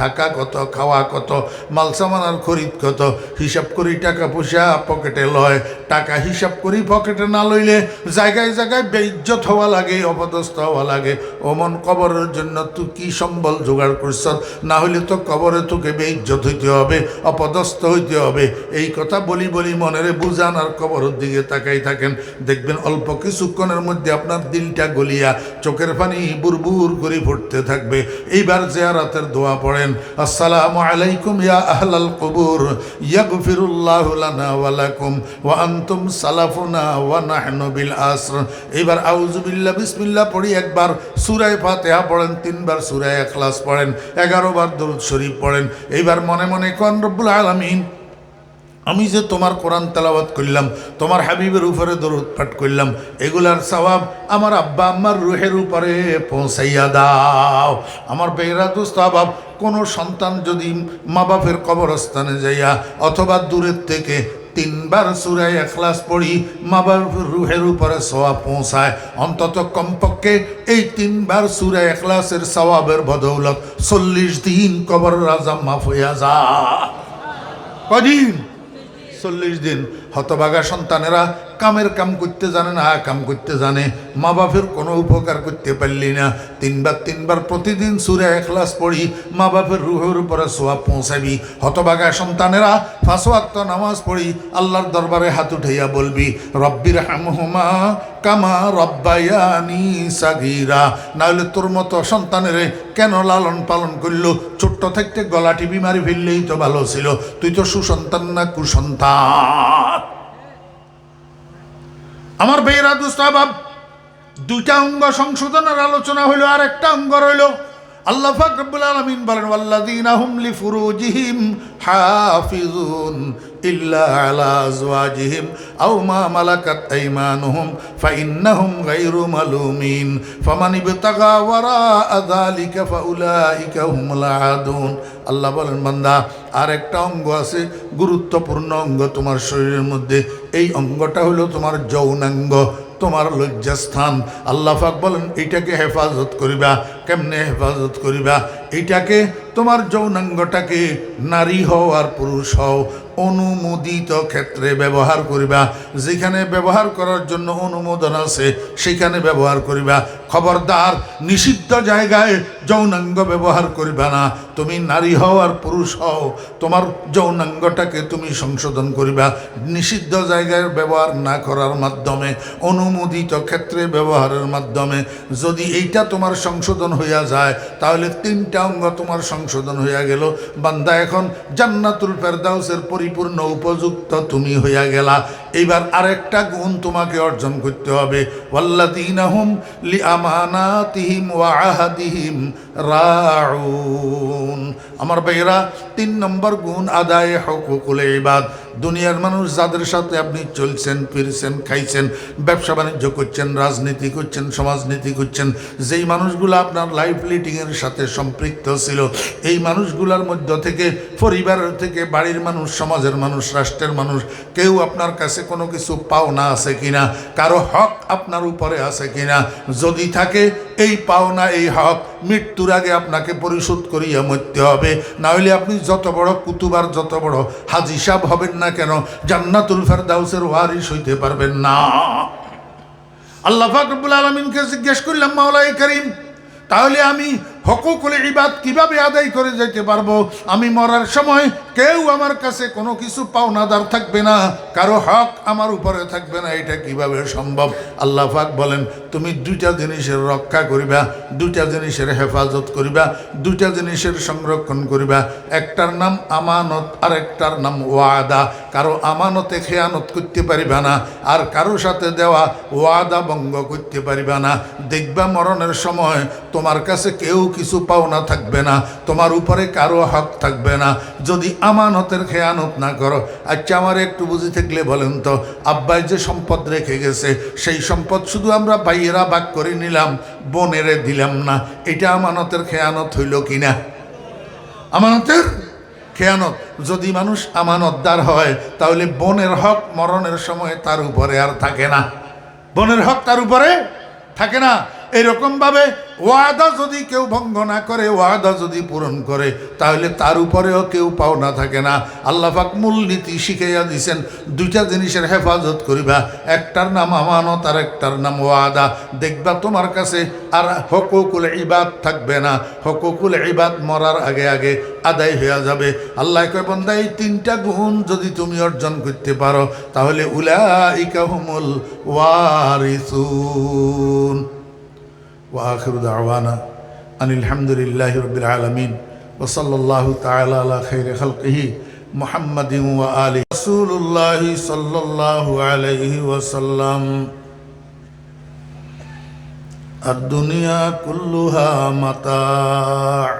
থাকা কত, খাওয়া কত, মালসামানার খরিদ কত, হিসাব করি টাকা পয়সা পকেটে লয়। টাকা হিসাব করি পকেটে না লইলে জায়গায় জায়গায় বেইজ্জত হওয়া লাগে, অপদস্থ হওয়া লাগে। ওমন, কবরের জন্য তুই কি সম্বল জোগাড় করছ? না হইলে তো কবরে তোকে বেইজ্জত হইতে হবে, অপদস্থ হইতে হবে। এই কথা বলি মনেরে বুঝান, আর কবরের দিকে তাকাই থাকেন। দেখবেন অল্প কিছুক্ষণের মধ্যে আপনার দিলটা গলিয়া চোখের পানি বুরবুর করে পড়তে থাকবে। এইবার জিয়ারতের দোয়া পড়েন, আসসালামু আলাইকুম ইয়া আহলাল কুবুর, ইয়াগফিরুল্লাহু লানা ওয়া লাকুম ওয়া আনতুম সালাফুনা ওয়া নাহনু বিল আসর। এইবার আউযু বিল্লাহ বিসমিল্লাহ পড়ি একবার, সূরা ফাতিহা পড়েন 3 বার, সূরা ইখলাস পড়েন 11 বার, দরুদ শরীফ পড়েন। এইবার মনে মনে কোন রব্বুল আলামিন, আমি যে তোমার কোরআন তেলাওয়াত করলাম, তোমার হাবিবের উপরে দরুদ পাঠ করলাম, এগুলার সওয়াব আমার আব্বা আম্মার রুহের উপরে পৌঁছাইয়া দাও। আমার বেহরা দোস্ত আবাব, কোনো সন্তান যদি মা বাপের কবরস্থানে যাইয়া অথবা দূরের থেকে তিনবার সূরা ইখলাস পড়ি মা বাবার রুহের উপরে সওয়াব পৌঁছায়। অন্তত কমপক্ষে এই তিনবার সূরা ইখলাসের সওয়াবের বদৌলত 40 দিন কবরের আযাব মাফ হইয়া যায়। কদিন? 40 দিন। হতভাগা সন্তানেরা কামের কাম করতে জানে না, কাম করতে জানে, মা বাপের কোনো উপকার করতে পারলি না। তিনবার প্রতিদিন সূরা ইখলাস পড়ি মা বাপের রুহের উপরে সওয়াব পৌঁছাবি। হতভাগা সন্তানেরা 5 ওয়াক্ত নামাজ পড়ি আল্লাহর দরবারে হাত উঠাইয়া বলবি রব্বির হামহুমা কামা রব্বায়ানি সাগীরা। নাহলে তোর মতো সন্তানের কেন লালন পালন করলো? ছোট্ট থাকতে গলা টিপি মারি ফেললেই তো ভালো ছিল। তুই তো সুসন্তান না কুসন্তান। আমার ভাইয়েরা দুস্তাবাব, 2টা অঙ্গ সংশোধনের আলোচনা হইল, আর একটা অঙ্গ রইল। আল্লাহ পাক রব্বুল আলামিন বলেন ওয়াল্লাযীনা হুম লিফুরুজিহিম হাফিজুন ইল্লা আলা আজওয়াজিহিম আও মা মালাকাত আইমানুহুম ফাইন্নাহুম গায়রু মালুমিন ফামান ইবতাগা ওয়ারাআ যালিকা ফাউলাইকা হুমুল আদুন। আল্লাহ বলেন বান্দা, আর একটা অঙ্গ আছে, গুরুত্বপূর্ণ অঙ্গ তোমার শরীরের মধ্যে। এই অঙ্গটা হলো তোমার যৌনাঙ্গ, তোমার লজ্জাস্থান। আল্লাহ পাক বলেন এইটাকে হেফাজত করিবা। কেমনে হেফাজত করিবা? এইটাকে তোমার যৌনাঙ্গটাকে নারী হও আর পুরুষ হও অনুমোদিত ক্ষেত্রে ব্যবহার করিবা। যেখানে ব্যবহার করার জন্য অনুমোদন আছে সেখানে ব্যবহার করিবা। খবরদার নিষিদ্ধ জায়গায় যৌনাঙ্গ ব্যবহার করিবা না। তুমি নারী হও আর পুরুষ হও, তোমার যৌনাঙ্গটাকে তুমি সংশোধন করিবা নিষিদ্ধ জায়গায় ব্যবহার না করার মাধ্যমে, অনুমোদিত ক্ষেত্রে ব্যবহারের মাধ্যমে। যদি এইটা তোমার সংশোধন হইয়া যায় তাহলে 3টা অঙ্গ তোমার সংশোধন হইয়া গেল। বান্দা এখন জান্নাতুল ফেরদাউসের পরিপূর্ণ উপযুক্ত তুমি হইয়া গেলা। এইবার আরেকটা গুণ তোমাকে অর্জন করতে হবে। ওয়াল্লাযীনা হুম লিআমানাতিহিম ওয়া আহাদিহিম রাউন। আমার ভাইয়েরা, 3 নম্বর গুণ আদায়ে হুকুকুল ইবাদ। দুনিয়ার মানুষ যাদের সাথে আপনি চলছেন, ফিরছেন, খাইছেন, ব্যবসা বাণিজ্য করছেন, রাজনীতি করছেন, সমাজনীতি করছেন, যেই মানুষগুলো আপনার লাইফ লিডিংয়ের সাথে সম্পৃক্ত ছিল, এই মানুষগুলোর মধ্য থেকে, পরিবারের থেকে, বাড়ির মানুষ, সমাজের মানুষ, রাষ্ট্রের মানুষ, কেউ আপনার কাছে কোনো কিছু পাওনা আছে কিনা, কারো হক আপনার উপরে আছে কিনা? যদি থাকে এই পাওনা, এই হক মৃত্যুর আগে আপনাকে পরিশোধ করিয়া মরতে হবে। না হলে আপনি যত বড় কুতুবার, যত বড় হাজী সাহেব হবেন না কেন, জান্নাতুল ফেরদাউসের ওয়ারিস হইতে পারবেন না। আল্লাহ পাক রব্বুল আলামিনকে জিজ্ঞেস করলাম, মাওলাই করিম, তাহলে আমি হুকুকুল ইবাদ কিভাবে আদায় করে যেতে পারবো? আমি মরার সময় কেউ আমার কাছে কোনো কিছু পাওনাদার থাকবে না, কারো হক আমার উপরে থাকবে না, এটা কিভাবে সম্ভব? আল্লাহ পাক বলেন, তুমি 2টা জিনিসের রক্ষা করিবা, 2টা জিনিসের হেফাজত করিবা, 2টা জিনিসের সংরক্ষণ করিবা। একটার নাম আমানত আর একটার নাম ওয়াদা। কারো আমানতে খেয়ানত করতে পারিবা না, আর কারো সাথে দেওয়া ওয়াদা ভঙ্গ করতে পারিবা না। দেখবা মরণের সময় তোমার কাছে কেউ কিছু পাওনা থাকবে না, তোমার উপরে কারো হক থাকবে না, যদি আমানতের খেয়ানত না করো। আচ্ছা, আমার একটু বুঝি থাকলে বলেন তো, আব্বাই যে সম্পদ রেখে গেছে সেই সম্পদ শুধু আমরা ভাইয়েরা ভাগ করে নিলাম, বোনেরে দিলাম না, এটা আমানতের খেয়ানত হইল কিনা? আমানতের খেয়ানত। যদি মানুষ আমানতদার হয় তাহলে বোনের হক মরণের সময় তার উপরে আর থাকে না, বোনের হক তার উপরে থাকে না। এরকমভাবে ওয়াদা যদি কেউ ভঙ্গ না করে, ওয়াদা যদি পূরণ করে, তাহলে তার উপরেও কেউ পাওনা থাকে না। আল্লাহ পাক মূলনীতি শিখাইয়া দিয়েছেন, 2টা জিনিসের হেফাজত করিবা, একটার নাম আমানত আর একটার নাম ওয়াদা। দেখবা তোমার কাছে আর হুকুকুল ইবাদ থাকবে না, হুকুকুল ইবাদ মরার আগে আগে আদায় হয়ে যাবে। আল্লাহ কয়, বান্দা এই 3টা গুণ যদি তুমি অর্জন করতে পারো তাহলে উলাইকা হুমুল ওয়ারিসুন। وآخر دعوانا أن الحمد لله رب العالمين وصلى الله تعالى على خير خلقه محمد وآله رسول الله صلى الله عليه وسلم الدنيا كلها متاع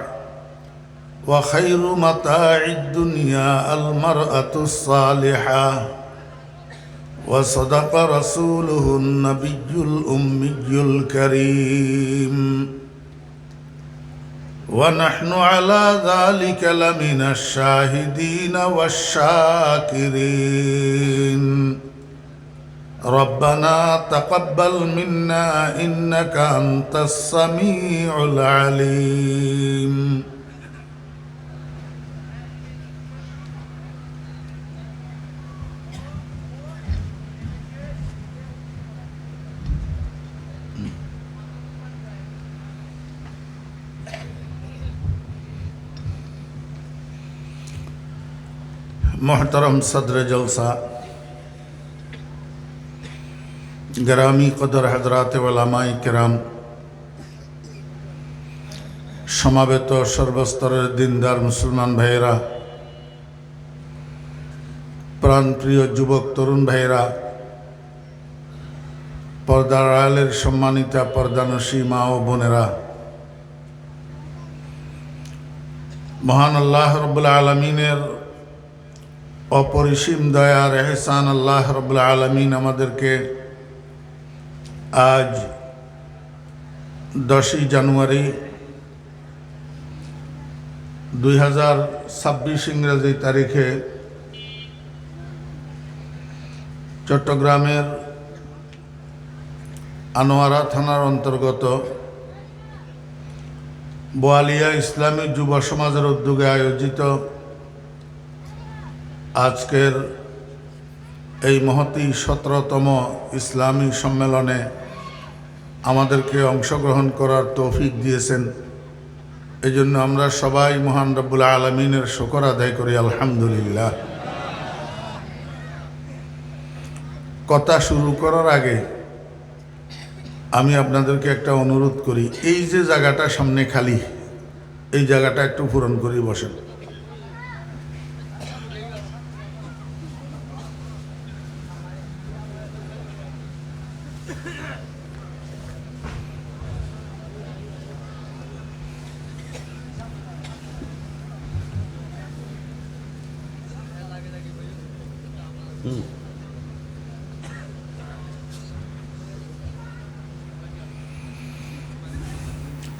وخير متاع الدنيا المرأة الصالحة وصدق رسوله النبي الأمي الكريم ونحن على ذلك لمن الشاهدين والشاكرين ربنا تقبل منا إنك أنت السميع العليم मोहतरम सदर जलसा ग्रामी कदर हजरात उलमाए किराम समावेत सर्वस्तरेर दिनदार मुसलमान भाइरा प्राणप्रिय युवक तरुण भाइरा पर्दार आड़ालेर सम्मानिता पर्दानशी मा ओ बोनेरा महान आल्लाह रब्बुल आलमीनेर अपरिसीम दयार एहसान आल्लाह रब्बुल आलमीन आमादेरके आज 10 জানুয়ারি 2026 इंग्रेजी तारीखे चट्टग्रामेर आনোয়ারা थानार अंतर्गत बोआलिया इस्लामी युव समाजेर उद्योगे आयोजित आजकेर এই মহতি 17তম ইসলামী সম্মেলনে আমাদেরকে অংশগ্রহণ করার তৌফিক দিয়েছেন। এজন্য আমরা সবাই মহান রব্বুল আলামিনের শুকর আদায় করি আলহামদুলিল্লাহ। কথা শুরু করার আগে আমি আপনাদেরকে একটা অনুরোধ করি, এই যে জায়গাটা সামনে খালি, এই জায়গাটা একটু পূরণ করি বসেন।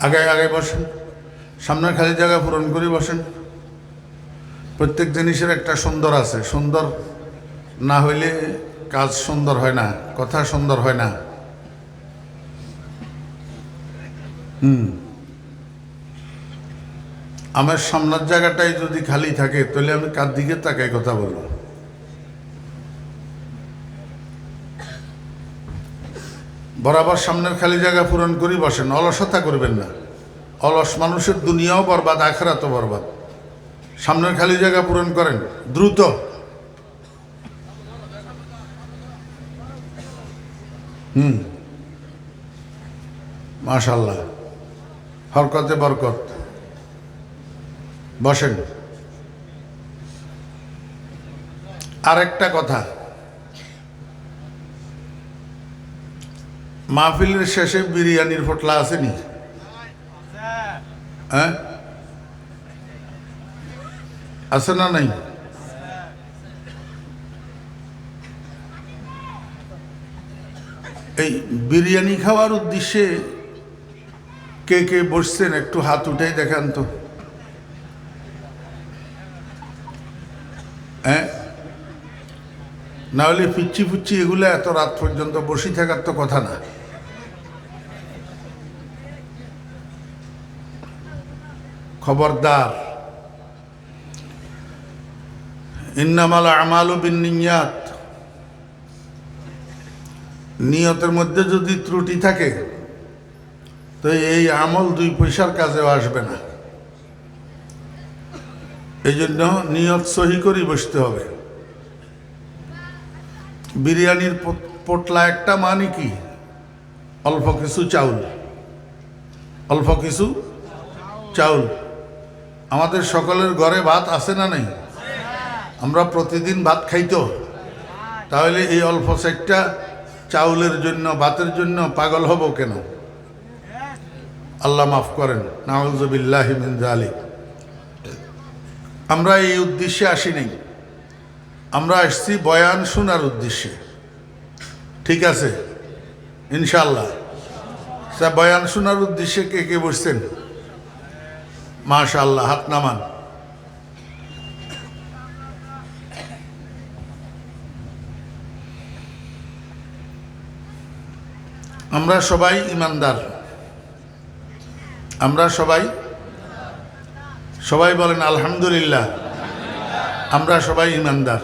आगे आगे बसें सामने खाली जगह पूरण करी बसें। प्रत्येक जिनिसेर एक सुंदर आछे, सुंदर ना हইলে काज सुंदर হয় না, कथा सुंदर হয় না। আমার সামনের জায়গাটাই যদি খালি থাকে তাহলে আমি কার দিকে তাকাই কথা বলবো? बराबर सामने खाली जगह पूरण करी बसें, अलसता करबेन ना। अलस मानुषेर दुनियाओ बरबाद, आखिरातो बरबाद। सामने खाली जगह पूरण करें द्रुत। माशाल्लाह, हरकते बरकत। बसें। आरेकटा कथा, মাহফিলের শেষে বিরিয়ানির ফটলা আসেনি? হ্যাঁ, আছে না নাই? এই বিরিয়ানি খাওয়ার উদ্দেশ্যে কে কে বসছেন একটু হাত উঠাই দেখান তো। হ্যাঁ, না হলে পিচ্ছি ফুচ্ছি এগুলো এত রাত পর্যন্ত বসে থাকার তো কথা না। খবরদার, ইন্নামাল আমালু বিন্নিয়াত, নিয়তের মধ্যে যদি ত্রুটি থাকে তো এই আমল 2 পয়সার কাজেও আসবে না। এই জন্য নিয়ত সহি করে বসতে হবে। বিরিয়ানির পোটলা একটা মানে কি? অল্প কিছু চাউল, অল্প কিছু চাউল। আমাদের সকলের ঘরে ভাত আছে না নাই? আমরা প্রতিদিন ভাত খাইতো, তাহলে এই অল্প সেটটা চাউলের জন্য, ভাতের জন্য পাগল হব কেন? আল্লাহ মাফ করেন, নাউযুবিল্লাহি মিন যালিক। আমরা এই উদ্দেশ্যে আসি নাই, আমরা আসছি বয়ান শোনার উদ্দেশ্যে। ঠিক আছে ইনশাআল্লাহ। বয়ান শোনার উদ্দেশ্যে কে কে বসছেন? মাশাআল্লাহ, হাত নামান। আমরা সবাই ইমানদার, আমরা সবাই বলেন আলহামদুলিল্লাহ, আমরা সবাই ইমানদার।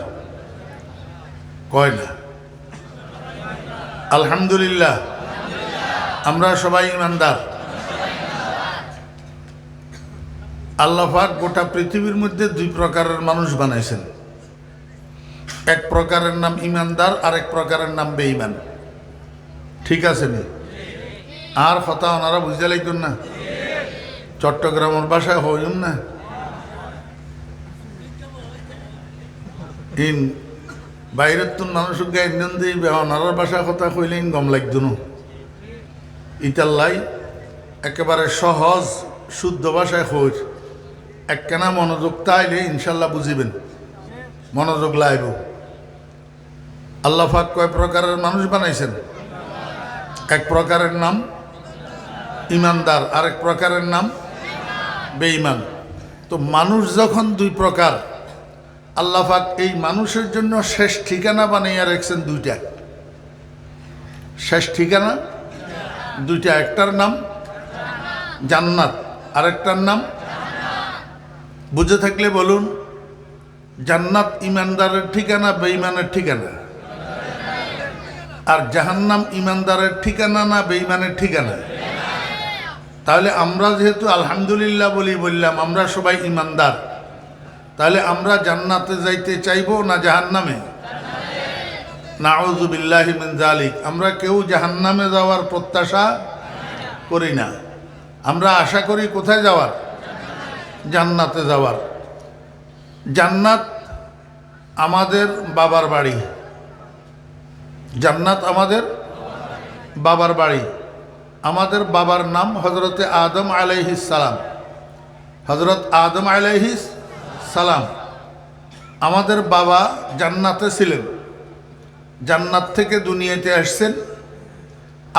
কয় না আলহামদুলিল্লাহ, আমরা সবাই ইমানদার। আল্লাহ পাক গোটা পৃথিবীর মধ্যে দুই প্রকারের মানুষ বানাইছেন। এক প্রকারের নাম ইমানদার, আর এক প্রকারের নাম বেঈমান। ঠিক আছে নি? আর কথা ওনারা বুঝতে লাগতেন না? চট্টগ্রামের ভাষায় হইম না ইন বাইরের তো মানুষ গাইন দিয়ে ওনারার ভাষা কথা কইলেন গম লাগতো না। ইতাল্লাই একেবারে সহজ শুদ্ধ ভাষায় হইর একখানা মনোযোগ তাইলে ইনশাল্লাহ বুঝিবেন, মনোযোগ লাইব। আল্লাহ পাক কয় প্রকারের মানুষ বানাইছেন? এক প্রকারের নাম ইমানদার, আরেক প্রকারের নাম বেঈমান। তো মানুষ যখন দুই প্রকার, আল্লাহ পাক এই মানুষের জন্য শেষ ঠিকানা বানাইয়া রেখেছেন দুইটা। শেষ ঠিকানা দুইটা, একটার নাম জান্নাত, আরেকটার নাম বুঝে থাকলে বলুন। জান্নাত ইমানদারের ঠিকানা, বেঈমানের ঠিকানা? আর জাহান্নাম ইমানদারের ঠিকানা না বেঈমানের ঠিকানা? তাহলে আমরা যেহেতু আলহামদুলিল্লাহ বললাম আমরা সবাই ইমানদার, তাহলে আমরা জান্নাতে যাইতে চাইবো না জাহান্নামে? নাউযু বিল্লাহি মিন যালিক। আমরা কেউ জাহান্নামে যাওয়ার প্রত্যাশা করি না, আমরা আশা করি কোথায় যাওয়ার? জান্নাতে যাওয়ার। জান্নাত আমাদের বাবার বাড়ি, জান্নাত আমাদের বাবার বাড়ি। আমাদের বাবার নাম হযরতে আদম আলাইহিস সালাম। হযরত আদম আলাইহিস সালাম, আমাদের বাবা জান্নাতে ছিলেন, জান্নাত থেকে দুনিয়াতে আসছেন,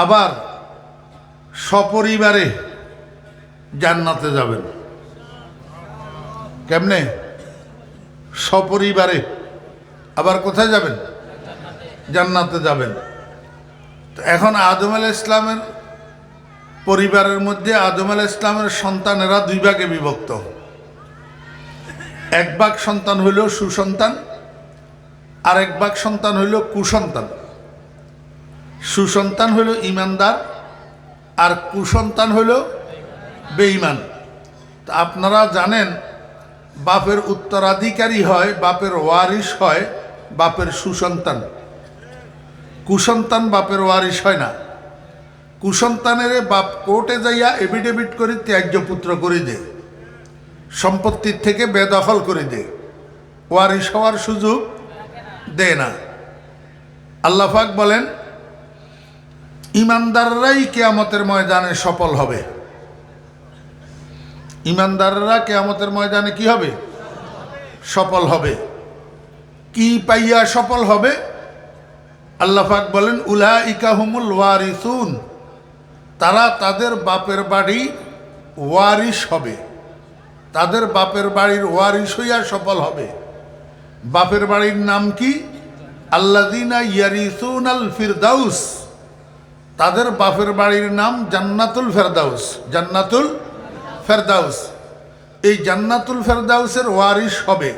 আবার সপরিবারে জান্নাতে যাবেন। কেমনে? সপরিবারে আবার কোথায় যাবেন? জান্নাতে যাবেন। তো এখন আদম আলাইহিস ইসলামের পরিবারের মধ্যে আদম আলাইহিস ইসলামের সন্তানেরা দুই ভাগে বিভক্ত। এক ভাগ সন্তান হইল সুসন্তান, আর এক ভাগ সন্তান হইল কুসন্তান। সুসন্তান হইল ইমানদার, আর কুসন্তান হইল বেঈমান। তা আপনারা জানেন বাপের উত্তরাধিকারী হয়, বাপের ওয়ারিশ হয় বাপের সুসন্তান। কুসন্তান বাপের ওয়ারিশ হয় না। কুসন্তানের বাপ কোর্টে যাইয়া এফিডেভিট করে ত্যায্য পুত্র করে দেয়, সম্পত্তির থেকে বেদখল করে দেয়, ওয়ারিশ হওয়ার সুযোগ দেয় না। আল্লাহ পাক বলেন ইমানদাররাই কিয়ামতের ময়দানে সফল হবে। ইমানদাররা কিয়ামতের ময়দানে কি হবে? সফল হবে। কি পাইয়া সফল হবে? আল্লাহ পাক বলেন উলাইকা হুমুল ওয়ারিসুন, তারা তাদের বাপের বাড়ি ওয়ারিশ হবে, তাদের বাপের বাড়ির ওয়ারিশ হইয়া সফল হবে। বাপের বাড়ির নাম কি? আল্লাযিনা ইয়ারিসুনাল ফিরদাউস, তাদের বাপের বাড়ির নাম জান্নাতুল ফেরদাউস। জান্নাতুল ফেরদাউস, এই জান্নাতুল ফেরদাউসের ওয়ারিশ হবে।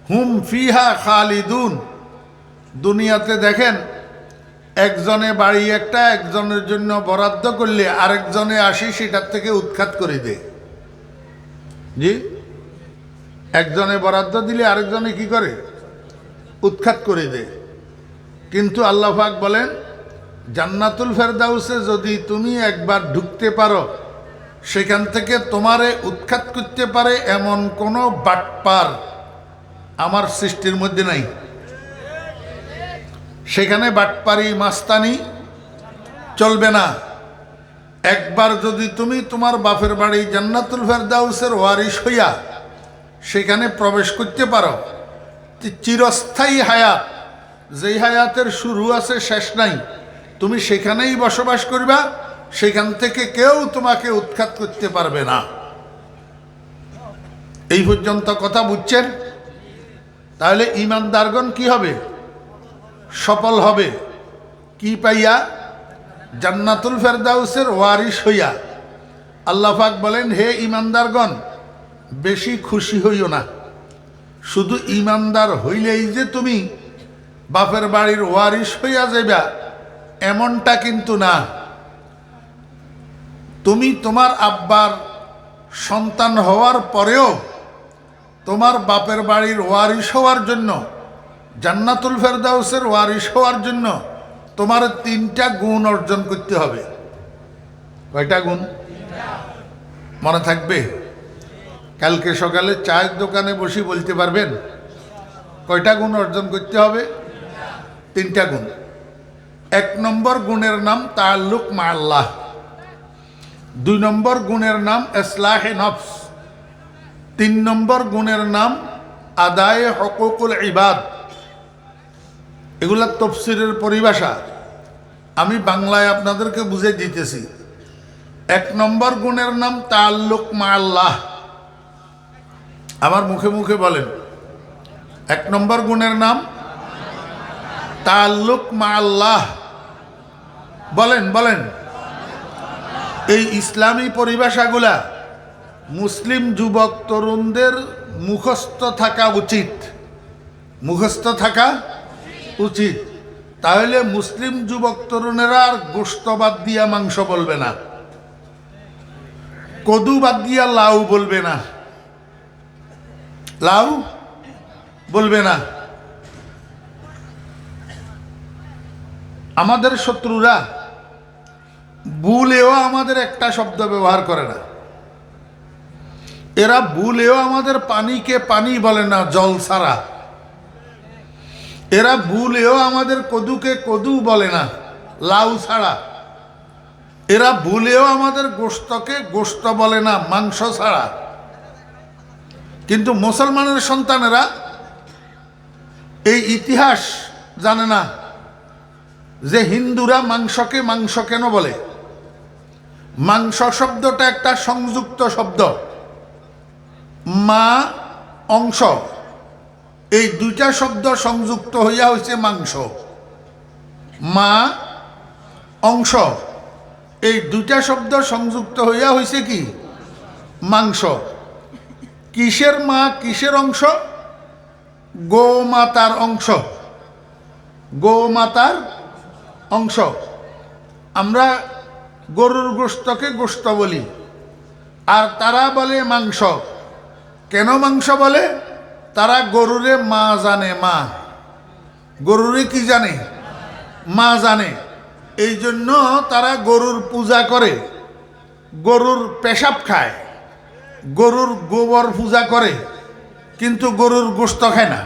হুম ফিহা খালিদুন। দুনিয়াতে দেখেন একজনে বাড়ি একটা একজনের জন্য বরাদ্দ করলে আরেকজনে আসি সেটার থেকে উৎখাত করে দেয়। জি, একজনে বরাদ্দ দিলে আরেকজনে কি করে? উৎখাত করে দেয়। কিন্তু আল্লাহ পাক বলেন জান্নাতুল ফেরদাউসে যদি তুমি একবার ঢুকতে পারো, সেখান থেকে তোমারে উৎখাত করতে পারে এমন কোনো বাটপার আমার সৃষ্টির মধ্যে নাই। সেখানে বাটপারি মাস্তানি চলবে না। একবার যদি তুমি তোমার বাপের বাড়ি জান্নাতুল ফেরদাউসের ওয়ারিশ হইয়া সেখানে প্রবেশ করতে পারো, চিরস্থায়ী হায়াত, যেই হায়াতের শুরু আছে শেষ নাই, তুমি সেখানেই বসবাস করবা, সেখান থেকে কেউ তোমাকে উৎখাত করতে পারবে না। এই পর্যন্ত কথা বুঝছেন? তাহলে ইমানদারগণ কি হবে? সফল হবে। কি পাইয়া? জান্নাতুল ফেরদাউসের ওয়ারিস হইয়া। আল্লাহ পাক বলেন, হে ইমানদারগণ, বেশি খুশি হইও না। শুধু ইমানদার হইলেই যে তুমি বাপের বাড়ির ওয়ারিস হইয়া যাইবা এমনটা কিন্তু না। তুমি তোমার আব্বার সন্তান হওয়ার পরেও তোমার বাপের বাড়ির ওয়ারিস হওয়ার জন্য, জান্নাতুল ফেরদাউসের ওয়ারিস হওয়ার জন্য তোমার 3টা গুণ অর্জন করতে হবে। কয়টা গুণ মনে থাকবে? কালকে সকালে চায়ের দোকানে বসে বলতে পারবেন কয়টা গুণ অর্জন করতে হবে? 3টা গুণ। 1 নম্বর গুণের নাম তাআল্লুক মা আল্লাহ। 2 নম্বর গুণের নাম ইসলাহে নফস। 3 নম্বর গুণের নাম আদায়ে হুকুকুল ইবাদ। এগুলা তাফসীরের পরিভাষা, আমি বাংলায় আপনাদেরকে বুঝে দিতেছি। 1 নম্বর গুণের নাম তাআল্লুক মা আল্লাহ। আমার মুখে মুখে বলেন, 1 নম্বর গুণের নাম তাআল্লুক মা আল্লাহ। বলেন বলেন। এই ইসলামী পরিভাষাগুলা মুসলিম যুবক তরুণদের মুখস্থ থাকা উচিত। মুখস্থ থাকা উচিত। তাহলে মুসলিম যুবক তরুণেরা আর গোশত বাদ দিয়া মাংস বলবে না, কদু বাদ দিয়া লাউ বলবে না, লাউ বলবে না। আমাদের শত্রুরা ভুলেও আমাদের একটা শব্দ ব্যবহার করে না। এরা ভুলেও আমাদের পানিকে পানি বলে না, জল ছাড়া। এরা ভুলেও আমাদের কদুকে কদু বলে না, লাউ ছাড়া। এরা ভুলেও আমাদের গোশতকে গোশত বলে না, মাংস ছাড়া। কিন্তু মুসলমানের সন্তানেরা এই ইতিহাস জানে না যে হিন্দুরা মাংসকে মাংস কেন বলে। মাংস শব্দটা একটা সংযুক্ত শব্দ। মা, অংশ, এই 2টা শব্দ সংযুক্ত হইয়া হয়েছে মাংস। মা, অংশ, এই 2টা শব্দ সংযুক্ত হইয়া হয়েছে কি? মাংস। কিসের মা কিসের অংশ? গোমাতার অংশ। গোমাতার অংশ। আমরা গরুর গোশতকে গোশত বলি, আর তারা বলে মাংস। কেন মাংস বলে? তারা গরুরে মা জানে, মা। গরুরে কি জানে? মা জানে। এই জন্য তারা গরুর পূজা করে, গরুর পেশাব খায়, গরুর গোবর পূজা করে, কিন্তু গরুর গোশত খায় না।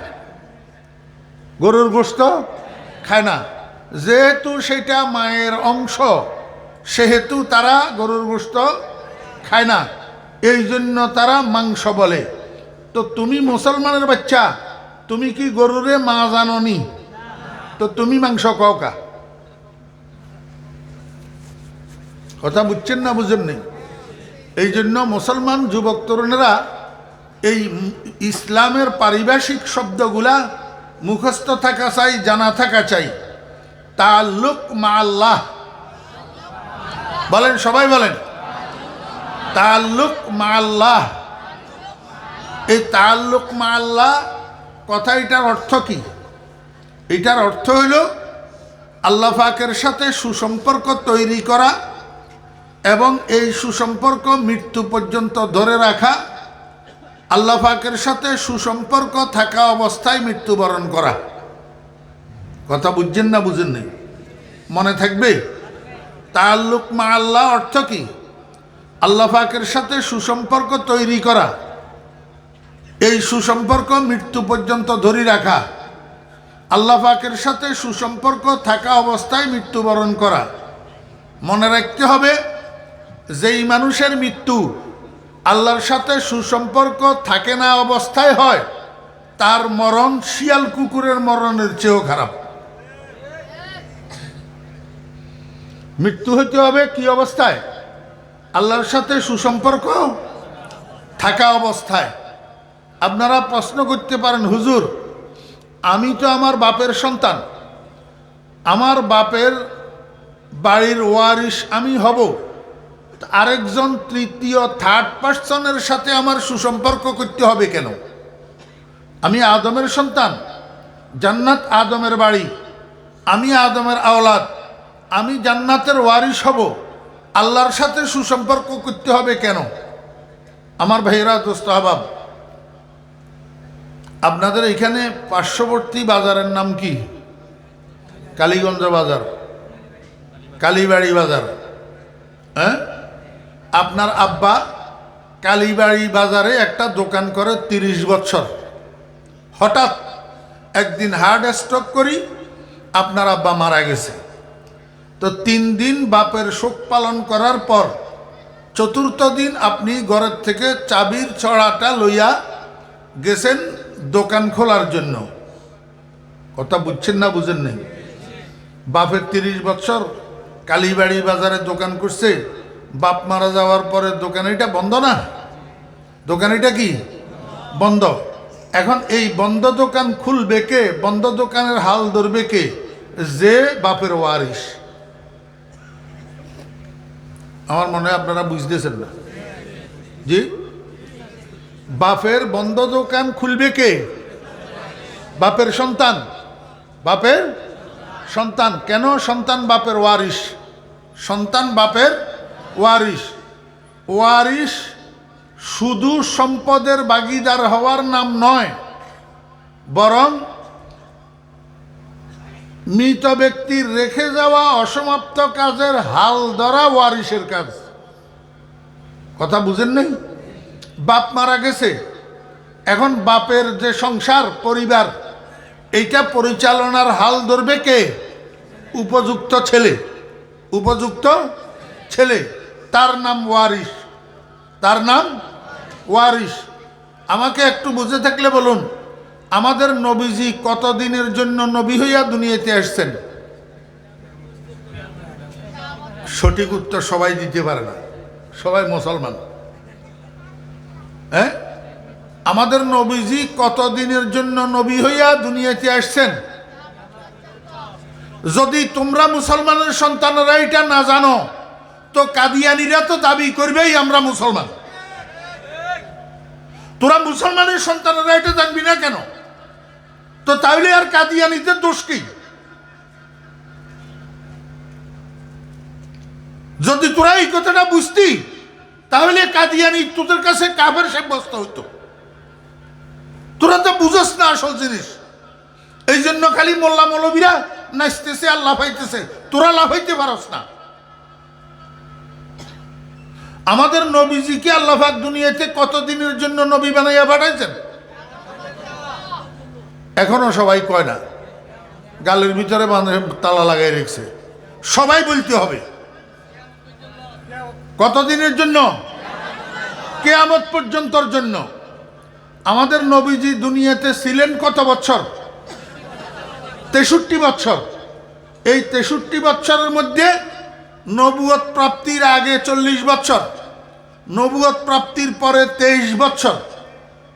গরুর গোশত খায় না। যেহেতু সেটা মায়ের অংশ, সেহেতু তারা গরুর গোশত খায় না। এই জন্য তারা মাংস বলে। তো তুমি মুসলমানের বাচ্চা, তুমি কি গরুরে মা জানো নি? তো তুমি মাংস খাও কা? কথা বুঝছেন না বুঝেন নেই? এই জন্য মুসলমান যুবক তরুণেরা এই ইসলামের পারিভাষিক শব্দগুলা মুখস্থ থাকা চাই, জানা থাকা চাই। তাআল্লুক মা আল্লাহ। বলেন, সবাই বলেন, তাআল্লুক মা আল্লাহ। এই তাআল্লুক মা আল্লাহ কথা, এটার অর্থ কি? এটার অর্থ হইল আল্লাহ পাকের সাথে সুসম্পর্ক তৈরি করা এবং এই সুসম্পর্ক মৃত্যু পর্যন্ত ধরে রাখা। আল্লাহ পাকের সাথে সুসম্পর্ক থাকা অবস্থায় মৃত্যুবরণ করা। কথা বুঝছেন না বুঝেন নেই? মনে থাকবে? তাআল্লুক মা আল্লাহ অর্থ কি? আল্লাহ পাকের সাথে সুসম্পর্ক তৈরি করা, এই সুসম্পর্ক মৃত্যু পর্যন্ত ধরে রাখা। আল্লাহ পাকের সাথে সুসম্পর্ক থাকা অবস্থায় মৃত্যুবরণ করা। মনে রাখতে হবে, যেই মানুষের মৃত্যু আল্লাহর সাথে সুসম্পর্ক থাকে না অবস্থায় হয়, তার মরণ শিয়াল কুকুরের মরণের চেয়েও খারাপ। মৃত্যু হতে হবে কি অবস্থায়? আল্লাহর সাথে সুসম্পর্ক থাকা অবস্থায়। আপনারা প্রশ্ন করতে পারেন, হুজুর আমি তো আমার বাপের সন্তান, আমার বাপের বাড়ির ওয়ারিশ আমি হব, আরেকজন তৃতীয় থার্ড পার্সনের সাথে আমার সুসম্পর্ক করতে হবে কেন? আমি আদমের সন্তান, জান্নাত আদমের বাড়ি, আমি আদমের আওলাদ, আমি জান্নাতের ওয়ারিশ হব, আল্লাহর সাথে সুসম্পর্ক করতে হবে কেন? আমার ভাইরা দোস্ত আহবাব, আপনাদের এখানে পার্শ্ববর্তী বাজারের নাম কি? কালীগঞ্জ বাজার, কালীবাড়ি বাজার। হ্যাঁ, আপনার আব্বা কালীবাড়ি বাজারে একটা দোকান করে 30 বছর। হঠাৎ একদিন হার্ট স্ট্রোক করি আপনার আব্বা মারা গেছে। তো 3 দিন বাপের শোক পালন করার পর চতুর্থ দিন আপনি ঘরের থেকে চাবির ছড়াটা লইয়া গেছেন দোকান খোলার জন্য। কথা বুঝছেন না বুঝেন নাই? বাপের 30 বছর কালীবাড়ি বাজারে দোকান করছে, বাপ মারা যাওয়ার পরে দোকান এটা বন্ধ না? দোকান এটা কি বন্ধ? এখন এই বন্ধ দোকান খুলবে কে? বন্ধ দোকানের হাল ধরবে কে? যে বাপের ওয়ারিশ। আমার মনে হয় আপনারা বুঝতেছেন না। জি, বাপের বন্ধ দোকান খুলবে কে? বাপের সন্তান। বাপের সন্তান। কেন সন্তান বাপের ওয়ারিশ? সন্তান বাপের ওয়ারিশ। ওয়ারিশ শুধু সম্পদের ভাগীদার হওয়ার নাম নয়, বরং মৃত ব্যক্তির রেখে যাওয়া অসমাপ্ত কাজের হাল ধরা ওয়ারিশের কাজ। কথা বুঝেন নাই? বাপ মারা গেছে, এখন বাপের যে সংসার পরিবার এইটা পরিচালনার হাল ধরবে কে? উপযুক্ত ছেলে। উপযুক্ত ছেলে, তার নাম ওয়ারিশ। তার নাম ওয়ারিশ। আমাকে একটু বুঝে থাকলে বলুন, আমাদের নবীজি কতদিনের জন্য নবী হইয়া দুনিয়াতে আসছেন? সঠিক উত্তর সবাই দিতে পারে না, সবাই মুসলমান। হ্যাঁ, আমাদের নবীজি কতদিনের জন্য নবী হইয়া দুনিয়াতে আসছেন? যদি তোমরা মুসলমানের সন্তানরা এটা না জানো, তো কাদিয়ানিরা তো দাবি করবেই আমরা মুসলমান। তোরা মুসলমানের সন্তানরা এটা জানবি না কেন? তো তাহলে আর কাদিয়ানিদের দোষ কি? যদি তোরা এই কথাটা বুঝতি, তাহলে কাদিয়ানি তোদের কাছে কাফের সাব্যস্ত হইতো। তোরা তো বুঝস না আসল জিনিস, এই জন্য খালি মোল্লা মৌলবীরা নাচতেছে আর লাফাইতেছে, তোরা লাফাইতে পারস না। আমাদের নবীজিকে আল্লাহ পাক দুনিয়াতে কতদিনের জন্য নবী বানাইয়া পাঠাইছেন? এখনো সবাই কয় না, গালের ভিতরে তালা লাগাই রেখেছে। সবাই বলতে হবে কতদিনের জন্য? কিয়ামত পর্যন্তর জন্য। আমাদের নবীজি দুনিয়াতে ছিলেন কত বছর? 63 বছর। এই 63 বছরের মধ্যে নবুয়ত প্রাপ্তির আগে 40 বছর, নবুয়ত প্রাপ্তির পরে 23 বছর।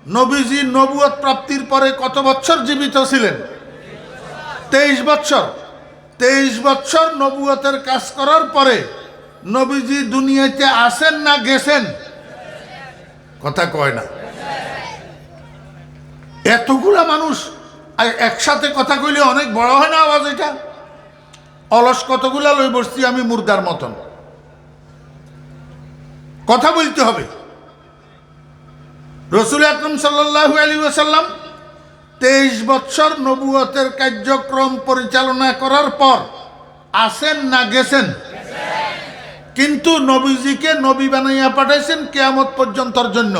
নবীজি নবুয়ত প্রাপ্তির পরে কত বছর জীবিত ছিলেন? 23 বছর। 23 বছর নবুয়তের কাজ করার পরে নবীজি দুনিয়াতে আসেন না গেছেন? কথা কয় না। এতগুলা মানুষ একসাথে কথা কইলে অনেক বড় হয় না আওয়াজ? এটা অলস কতগুলা লই বসছি আমি মুর্দার মতন। কথা বলতে হবে। রাসূল আকরাম সাল্লাল্লাহু আলাইহি ওয়াসাল্লাম 23 বছর নবুয়তের কার্যক্রম পরিচালনা করার পর আসেন না গেছেন? কিন্তু নবীজিকে নবী বানাইয়া পাঠাইছেন কিয়ামত পর্যন্তর জন্য।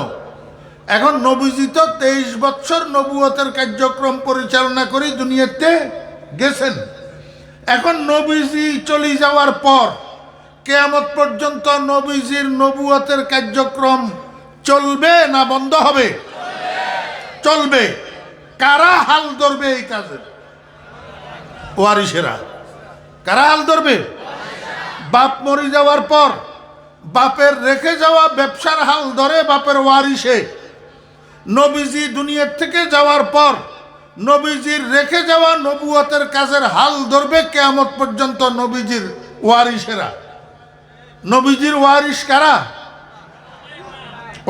এখন নবীজি তো 23 বছর নবুয়তের কার্যক্রম পরিচালনা করে দুনিয়াতে গেছেন। এখন নবীজি চলে যাওয়ার পর কিয়ামত পর্যন্ত নবীজির নবুয়তের কার্যক্রম চলবে না বন্ধ হবে? চলবে। কারা হাল ধরবে এই কাজের? ওয়ারিশেরা। কারা হাল ধরবে? বাপ মরে যাওয়ার পর বাপের রেখে যাওয়া ব্যবসার হাল ধরে বাপের ওয়ারিশে। নবীজি দুনিয়ার থেকে যাওয়ার পর নবীজির রেখে যাওয়া নবুয়তের কাজের হাল ধরবে কিয়ামত পর্যন্ত নবীজির ওয়ারিসেরা। নবীজির ওয়ারিস কারা?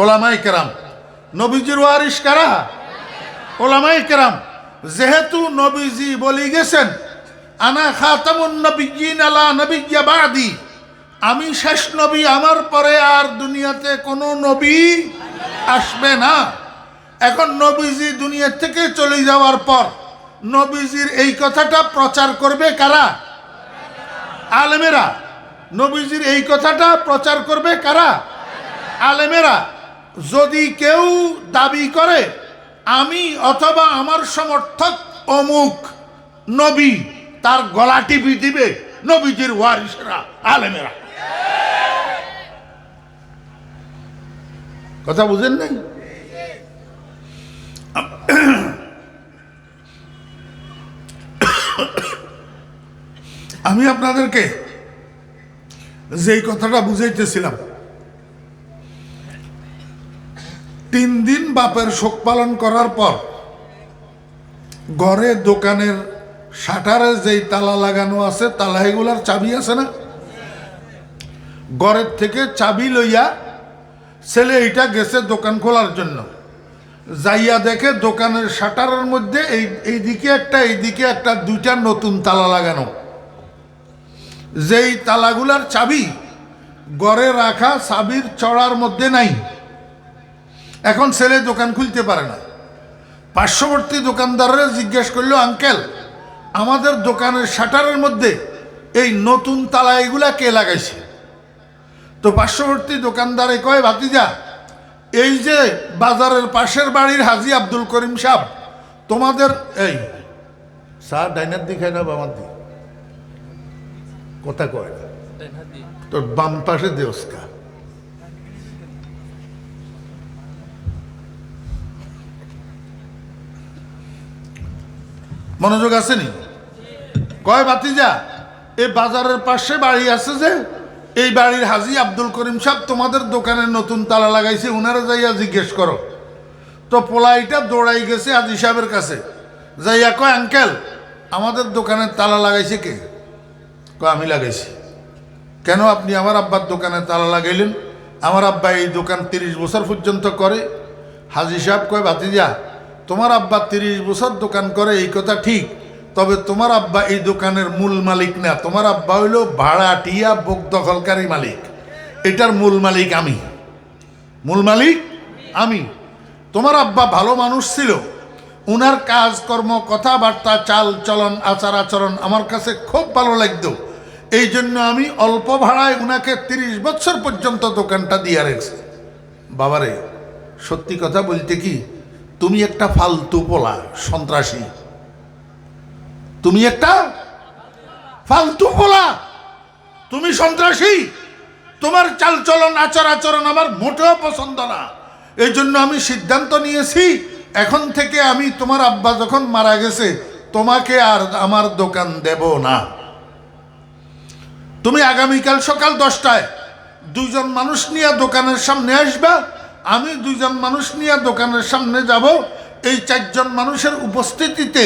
ওলামায়ে কেরাম। নবীজির ওয়ারিস কারা? ওলামায়ে কেরাম। যেহেতু নবীজি বলে গেছেন আনা খাতামুন নবিয়্যিন লা নবিয়্যা বাদি, আমি শেষ নবী, আমার পরে আর দুনিয়াতে কোনো নবী আসবে না। এখন নবীজি দুনিয়া থেকে চলে যাওয়ার পর নবীজির এই কথাটা প্রচার করবে কারা? আলেমেরা। নবীজির এই কথাটা প্রচার করবে কারা? আলেমেরা। যদি কেউ দাবি করে আমি অথবা আমার সমর্থক অমুক নবী, তার গলা টিপি দিবে নবীজির ওয়ারিসরা, আলেমেরা। কথা বুঝেন নাই? আমি আপনাদেরকে যেই কথাটা বুঝাইতেছিলাম, 3 দিন বাপের শোক পালন করার পর ঘরে দোকানের শাটারে যেই তালা লাগানো আছে, তালা এগুলার চাবি আছে না, ঘরের থেকে চাবি লইয়া ছেলে এইটা গেছে দোকান খোলার জন্য, যাইয়া দেখে দোকানের শাটারের মধ্যে এইদিকে একটা এইদিকে একটা 2টা নতুন তালা লাগানো। যেই তালাগুলার চাবি ঘরে রাখা চাবির চড়ার মধ্যে নাই। এখন ছেলে দোকান খুলতে পারে না। পার্শ্ববর্তী দোকানদাররা জিজ্ঞেস করলো, আঙ্কেল আমাদের দোকানের শাটারের মধ্যে এই নতুন তালা এগুলা কে লাগাইছে? তো পার্শ্ববর্তী দোকানদারে কয়, ভাতিজা এই যে বাজারের পাশের বাড়ির হাজী আব্দুল করিম সাহেব তোমাদের এই স্যার ডাইনার দিকে না বামার দি কথা কয় তোর বাম পাশে দেওসকা মনোযোগ আসেনি? কয় ভাতিজা এই বাজারের পাশে বাড়ি আছে যে এই বাড়ির হাজী আব্দুল করিম সাহেব তোমাদের দোকানে নতুন তালা লাগাইছে, উনারা যাইয়া জিজ্ঞেস করো। তো পোলাইটা দৌড়াই গেছে হাজী সাহেবের কাছে, যাইয়া কয় আঙ্কেল আমাদের দোকানের তালা লাগাইছে কে? কয় আমি লাগাইছি। কেন আপনি আমার আব্বার দোকানে তালা লাগাইলেন? আমার আব্বা এই দোকান 30 বছর পর্যন্ত করে। হাজী সাহেব কয় ভাতিজা তোমার আব্বা 30 বছর দোকান করে এই কথা ঠিক, তবে তোমার আব্বা এই দোকানের মূল মালিক না, তোমার আব্বা হইল ভাড়াটিয়া বোক দখলকারী মালিক, এটার মূল মালিক আমি। মূল মালিক আমি। তোমার আব্বা ভালো মানুষ ছিল, উনার কাজকর্ম কথাবার্তা চাল চলন আচার আচরণ আমার কাছে খুব ভালো লাগতো, এই জন্য আমি অল্প ভাড়ায় উনাকে 30 বছর পর্যন্ত দোকানটা দিয়ে রেখেছি। বাবারে সত্যি কথা বলতে কি, তুমি একটা ফালতু পোলা, সন্ত্রাসী, তুমি একটা ফালতু পোলা, তুমি সন্ত্রাসী, তোমার চালচলন আচার আচরণ আমার মোটেও পছন্দ না। এই জন্য আমি সিদ্ধান্ত নিয়েছি এখন থেকে আমি তোমার আব্বা যখন মারা গেছে তোমাকে আর আমার দোকান দেব না। তুমি আগামীকাল সকাল 10টায় 2 জন মানুষ নিয়ে দোকানের সামনে আসবা, আমি 2 জন মানুষ নিয়ে দোকানের সামনে যাব। এই 4 জন মানুষের উপস্থিতিতে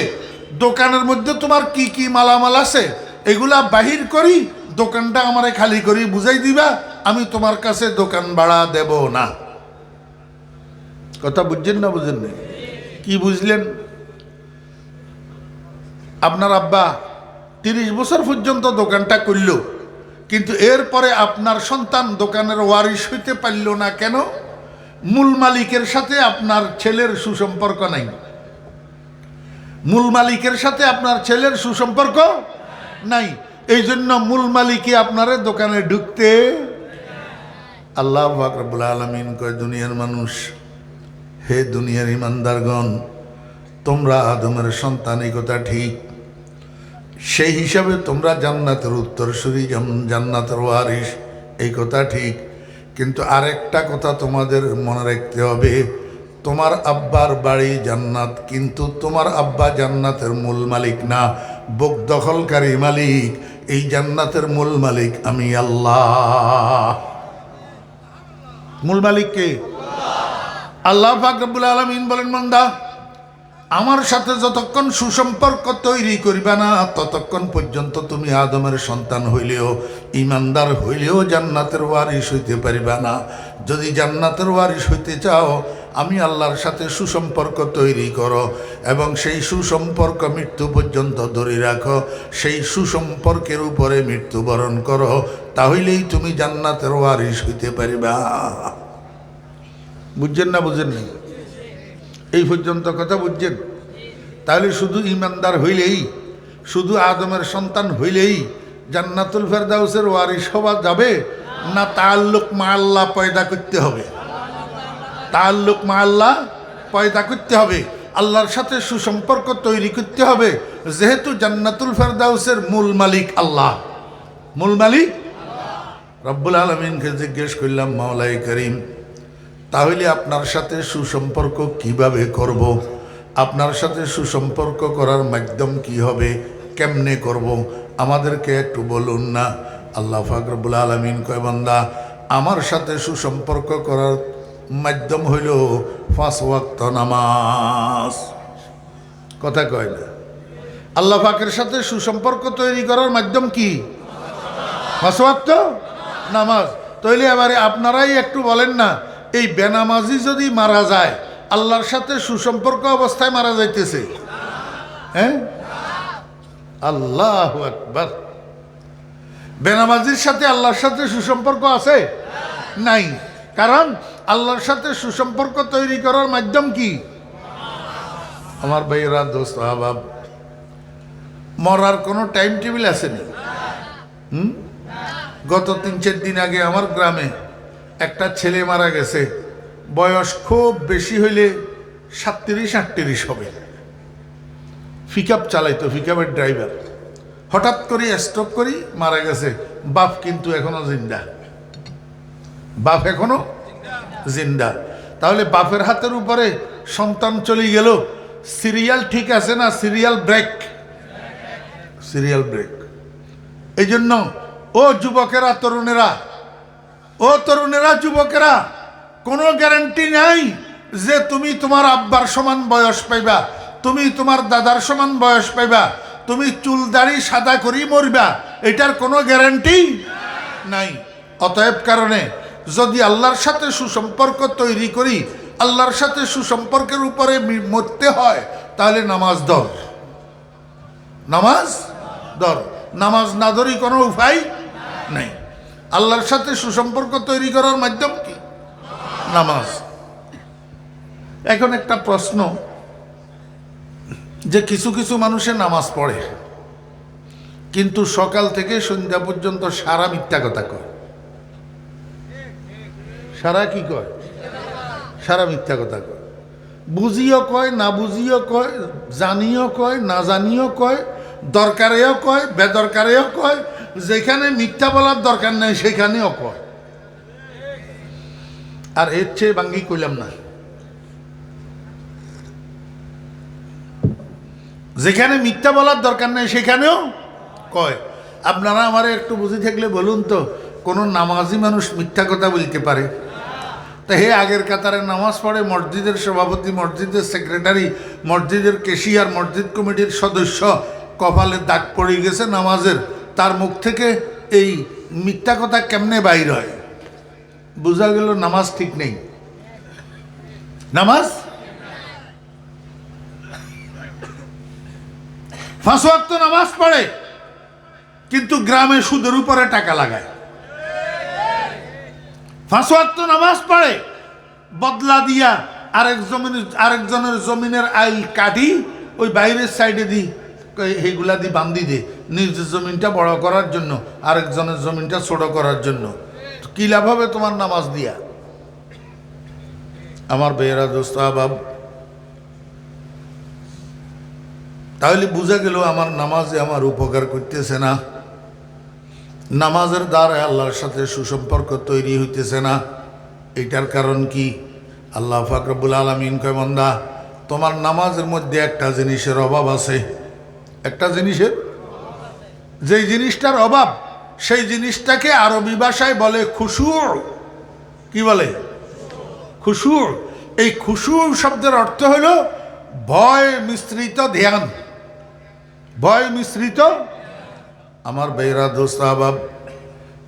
দোকানের মধ্যে তোমার কি কি মালামাল আছে এগুলা বাহির করি, দোকানটা আমারে খালি করি বুঝাই দিবা, আমি তোমার কাছে দোকান ভাড়া দেব না। কথা বুঝছেন না বুঝেন না? কি বুঝলেন? আপনার আব্বা 30 বছর পর্যন্ত দোকানটা করল, কিন্তু এরপরে আপনার সন্তান দোকানের ওয়ারিশ হইতে পারল না। কেন? মূল মালিকের সাথে আপনার ছেলের সুসম্পর্ক নাই। মূল মালিকের সাথে আপনার ছেলের সুসম্পর্ক নাই, এই জন্য মূল মালিকই আপনার দোকানে ঢুকতে। আল্লাহ পাক রব্বুল আলামিন কয়, দুনিয়ার মানুষ, হে দুনিয়ার ইমানদারগণ, তোমরা আদমের সন্তান, এই কথা ঠিক, সেই হিসাবে তোমরা জান্নাতের উত্তরসূরি, জান্নাতের ওয়ারিস, এই কথা ঠিক, কিন্তু আরেকটা কথা তোমাদের মনে রাখতে হবে, তোমার আব্বার বাড়ি জান্নাত, কিন্তু তোমার আব্বা জান্নাতের মূল মালিক না, বুক দখলকারী মালিক। এই জান্নাতের মূল মালিক আমি আল্লাহ। মূল মালিক কে? আল্লাহ পাক রব্বুল আলামিন বলেন, বান্দা আমার সাথে যতক্ষণ সুসম্পর্ক তৈরি করিবা না ততক্ষণ পর্যন্ত তুমি আদমের সন্তান হইলেও, ইমানদার হইলেও জান্নাতের ওয়ারিস হইতে পারিবা না। যদি জান্নাতের ওয়ারিস হইতে চাও, আমি আল্লাহর সাথে সুসম্পর্ক তৈরি করো এবং সেই সুসম্পর্ক মৃত্যু পর্যন্ত ধরে রাখো, সেই সুসম্পর্কের উপরে মৃত্যুবরণ করো, তাহলেই তুমি জান্নাতের ওয়ারিস হইতে পারিবা। বুঝছেন না বুঝেন নাই? এই পর্যন্ত কথা বুঝছেন? তাহলে শুধু ইমানদার হইলেই, শুধু আদমের সন্তান হইলেই জান্নাতুল ফেরদাউসের ওয়ারিস হওয়া যাবে না? তাআল্লুক মা আল্লাহ পয়দা করতে হবে, তাআল্লুক মা আল্লাহ পয়দা করতে হবে, আল্লাহর সাথে সুসম্পর্ক তৈরি করতে হবে। যেহেতু জান্নাতুল ফেরদাউসের মূল মালিক আল্লাহ, মূল মালিক রব্বুল আলামিনকে জিজ্ঞেস করলাম, মাওলাই করিম তাহলে আপনার সাথে সুসম্পর্ক কিভাবে করব? আপনার সাথে সুসম্পর্ক করার মাধ্যম কি হবে, কেমনে করব, আমাদেরকে একটু বলুন না। আল্লাহ পাক রব্বুল আলামিন কয়, বান্দা আমার সাথে সুসম্পর্ক করার মাধ্যম হইল 5 ওয়াক্ত নামাজ। কথা কয় না? আল্লাহ পাকের সাথে সুসম্পর্ক তৈরি করার মাধ্যম কি? 5 ওয়াক্ত নামাজ। তাইলে এবারে আপনারাই একটু বলেন না, এই বেনামাজি যদি মারা যায়, আল্লাহর সাথে সুসম্পর্ক অবস্থায় মারা যাইতেছে? হ্যাঁ, আল্লাহু আকবার। বেনামাজির সাথে আল্লাহর সাথে সুসম্পর্ক আছে? নাই। কারণ আল্লাহর সাথে সুসম্পর্ক তৈরি করার মাধ্যম কি? আমার ভাইয়েরা, দোস্ত আহবাব, মরার কোনো টাইম টেবিল আসেনি। গত 3-4 দিন আগে আমার গ্রামে একটা ছেলে মারা গেছে, বয়স খুব বেশি হইলে 37-38 হবে। পিকআপ চালাইতো, পিকআপের ড্রাইভার। হঠাৎ করে স্ট্রোক করি মারা গেছে। বাপ কিন্তু এখনো জিন্দা, বাপ এখনো জিন্দা। তাহলে বাপের হাতের উপরে সন্তান চলে গেল, সিরিয়াল ঠিক আছে না? Serial break, serial break. এই জন্য ও যুবকেরা, তরুণেরা, ও তরুণেরা, যুবকেরা, কোনো গ্যারান্টি নাই যে তুমি তোমার আব্বার সমান বয়স পাইবা, তুমি তোমার দাদার সমান বয়স পাইবা, তুমি চুল দাড়ি সাদা করি মরবা, এটার কোনো গ্যারান্টি নাই। অতএব কারণে যদি আল্লাহর সাথে সুসম্পর্ক তৈরি করি, আল্লাহর সাথে সুসম্পর্কের উপরে মরতে হয়, তাহলে নামাজ ধর, নামাজ ধর। নামাজ না ধরি কোনো উপায় নাই। আল্লাহর সাথে সুসম্পর্ক তৈরি করার মাধ্যম কি? নামাজ। এখন একটা প্রশ্ন, যে কিছু কিছু মানুষের নামাজ পড়ে কিন্তু সকাল থেকে সন্ধ্যা পর্যন্ত সারা মিথ্যা কথা কয়। সারা কি কয়? সারা মিথ্যা কথা কয়। বুঝিও কয়, না বুঝিও কয়, জানিও কয়, না জানিও কয়, দরকারেও কয়, বেদরকারেও কয়, যেখানে মিথ্যা বলার দরকার নেই সেখানেও কয়। আর এর চেয়ে বাঙ্গি কইলাম না। যেখানে মিথ্যা বলার দরকার নেই সেখানেও কয়। আপনারা আমার একটু বুঝে থাকলে বলুন তো, কোনো নামাজি মানুষ মিথ্যা কথা বলতে পারে? তা হে আগের কাতারে নামাজ পড়ে, মসজিদের সভাপতি, মসজিদের সেক্রেটারি, মসজিদের কেশিয়ার, মসজিদ কমিটির সদস্য, কপালে দাগ পড়ে গেছে নামাজের, তার মুখ থেকে এই মিথ্যা কথা কেমনে বাইর হয়? বোঝা গেল নামাজ ঠিক নেই। নামাজ 5 ওয়াক্ত নামাজ পড়ে কিন্তু গ্রামে সুদের উপরে টাকা লাগায়। 5 ওয়াক্ত নামাজ পড়ে, বদলা দিয়া আরেকজনের জমিনের আইল কাটি ওই বাইরের সাইডে দিই, সেইগুলা দিয়ে বান্ধি দে, নিজের জমিনটা বড় করার জন্য, আরেকজনের জমিনটা ছোট করার জন্য। কি লাভ হবে তোমার নামাজ দিয়া? আমার ভাইয়েরা, দোস্ত আহবাব, তাহলে বোঝা গেল আমার নামাজে আমার উপকার করতেছে না, নামাজের দ্বারা আল্লাহর সাথে সুসম্পর্ক তৈরি হইতেছে না। এটার কারণ কি? আল্লাহ পাক রব্বুল আলামিন কয়, বান্দা তোমার নামাজের মধ্যে একটা জিনিসের অভাব আছে। একটা জিনিসের, যেই জিনিসটার অভাব, সেই জিনিসটাকে আরবি ভাষায় বলে খুশু'। কি বলে? খুশু'। এই খুশু শব্দের অর্থ হল ভয় মিশ্রিত ধ্যান, ভয় মিশ্রিত। আমার বেহরা দোস্ত আহবাব,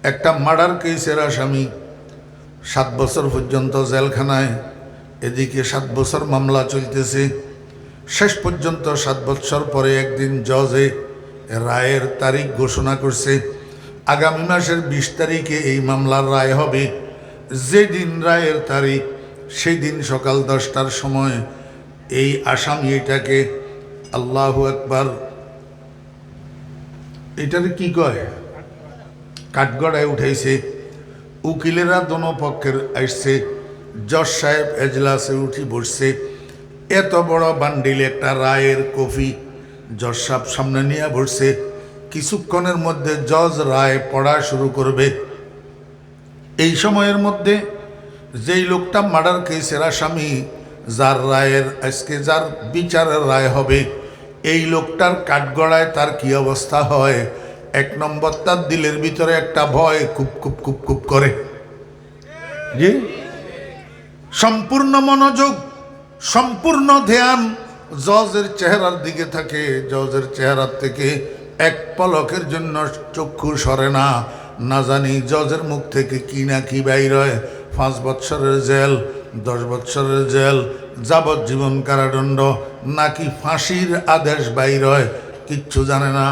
একটা মার্ডার কেসের আসামি 7 বছর পর্যন্ত জেলখানায়, এদিকে 7 বছর মামলা চলতেছে। শেষ পর্যন্ত 7 বছর পরে একদিন জজে রায়ের তারিখ ঘোষণা করছে, আগামী মাসের 20 তারিখে এই মামলার রায় হবে। যেদিন রায়ের তারিখ সেই দিন সকাল 10টার সময় এই আসামি এটাকে আল্লাহু আকবার, এটার কি কয়, কাঠগড়ায় উঠাইছে। উকিলেরা দোনো পক্ষের আসছে, জজ সাহেব এজলাসে উঠি বসছে। এত বড় বান্ডিল একটা রায়ের কপি জজ সাহেব সামনে নিয়ে বসছে। কিছুক্ষণের মধ্যে জজ রায় পড়া শুরু করবে। এই সময়ের মধ্যে যেই লোকটা মার্ডার কেসের আসামি, যার রায়ের আজকে যার বিচারের রায় হবে, এই লোকটার কাঠগড়ায় তার কি অবস্থা হয়? 1 নম্বর, তার দিলের ভিতরে একটা ভয় খুব খুব খুব খুব করে। জি, সম্পূর্ণ মনোযোগ, সম্পূর্ণ ধ্যান জজের চেহারার দিকে থাকে। জজের চেহারার থেকে এক পলকের জন্য চক্ষু সরে না। না জানি জজের মুখ থেকে কি না কি বাইর হয়। 5 বৎসরের জেল, 10 বৎসরের জেল, যাবজ্জীবন কারাদণ্ড, নাকি ফাঁসির আদেশ বাইর হয়, কিচ্ছু জানে না।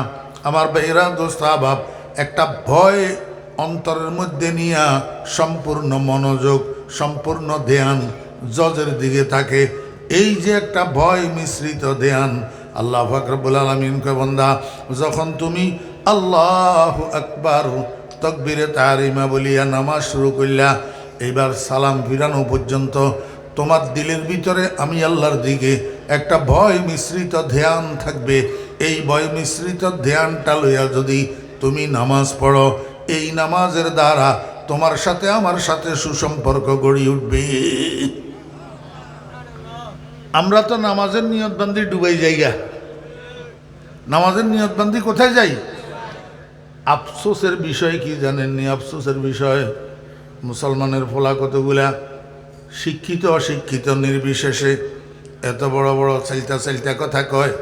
আমার বেহরা দোস্ত আহবাব, একটা ভয় অন্তরের মধ্যে নিয়ে সম্পূর্ণ মনোযোগ, সম্পূর্ণ ধ্যান জজের দিকে থাকে। এই যে একটা ভয় মিশ্রিত ধ্যান, আল্লাহ পাক রব্বুল আলামিন কয়, বান্দা, যখন তুমি আল্লাহু আকবার তাকবীরে তাহরিমা বলিয়া নামাজ শুরু করলা, এইবার সালাম ফিরানো পর্যন্ত তোমার দিলের ভিতরে আমি আল্লাহর দিকে একটা ভয় মিশ্রিত ধ্যান থাকবে। এই ভয় মিশ্রিত ধ্যানটা লইয়া যদি তুমি নামাজ পড়ো, এই নামাজের দ্বারা তোমার সাথে আমার সাথে সুসম্পর্ক গড়ে উঠবে। আমরা তো নামাজের নিয়তবন্দি ডুবাই যাইগা। নামাজের নিয়তবন্দি কোথায় যাই? আফসোসের বিষয় কি জানেননি? আফসোসের বিষয়, মুসলমানের ফোলা কতগুলা শিক্ষিত অশিক্ষিত নির্বিশেষে এত বড় বড় চাইতা কথা কয়,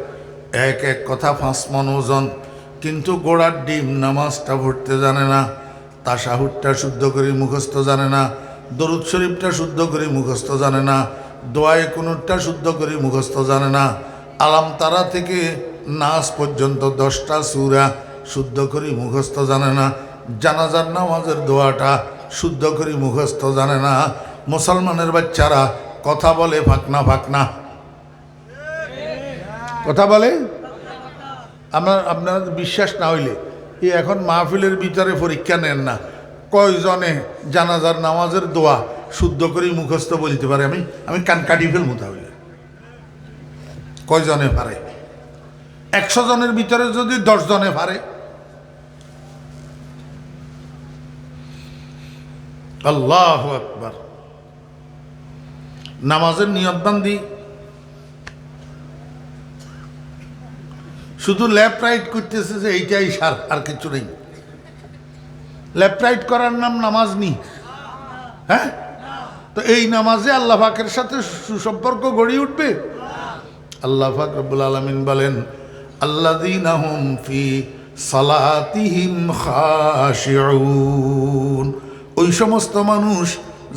এক এক কথা 5 মণ ওজন, কিন্তু গোড়ার ডিম নামাজটা পড়তে জানে না, তাশাহুদটা শুদ্ধ করে মুখস্থ জানে না, দরুদ শরীফটা শুদ্ধ করে মুখস্থ জানে না, দোয়ায়ে কুনুতটা শুদ্ধ করে মুখস্থ জানে না, আলাম তারা থেকে নাস পর্যন্ত 10টা সূরা শুদ্ধ করে মুখস্থ জানে না, জানাজার নামাজের দোয়াটা শুদ্ধ করে মুখস্থ জানে না। মুসলমানের বাচ্চারা কথা বলে ফাঁকনা ফাঁকনা, কথা বলে। আপনার বিশ্বাস না হইলে এই এখন মাহফিলের ভিতরে পরীক্ষা নেন না, কয়জনে জানাজার নামাজের দোয়া শুদ্ধ করে মুখস্থ বলতে পারে? আমি কান কাটি ফেলবো। তাহলে কয়জনে পারে? 100 জনের ভিতরে যদি 10 জনে পারে, আল্লাহু আকবার। নামাজের নিয়তবন্দি শুধু লেফট রাইট করতেছে যে এইটাই সার, আর কিছু নেই। লেফট রাইট করার নাম নামাজ নি? হ্যাঁ, তো এই নামাজে আল্লাহ পাকের সাথে সুসম্পর্ক গড়ে উঠবে। আল্লাহ পাক রব্বুল আলামিন বলেন, আল্লাযীনা হুম ফি সালাতিহিম খাশিউন, ওই সমস্ত মানুষ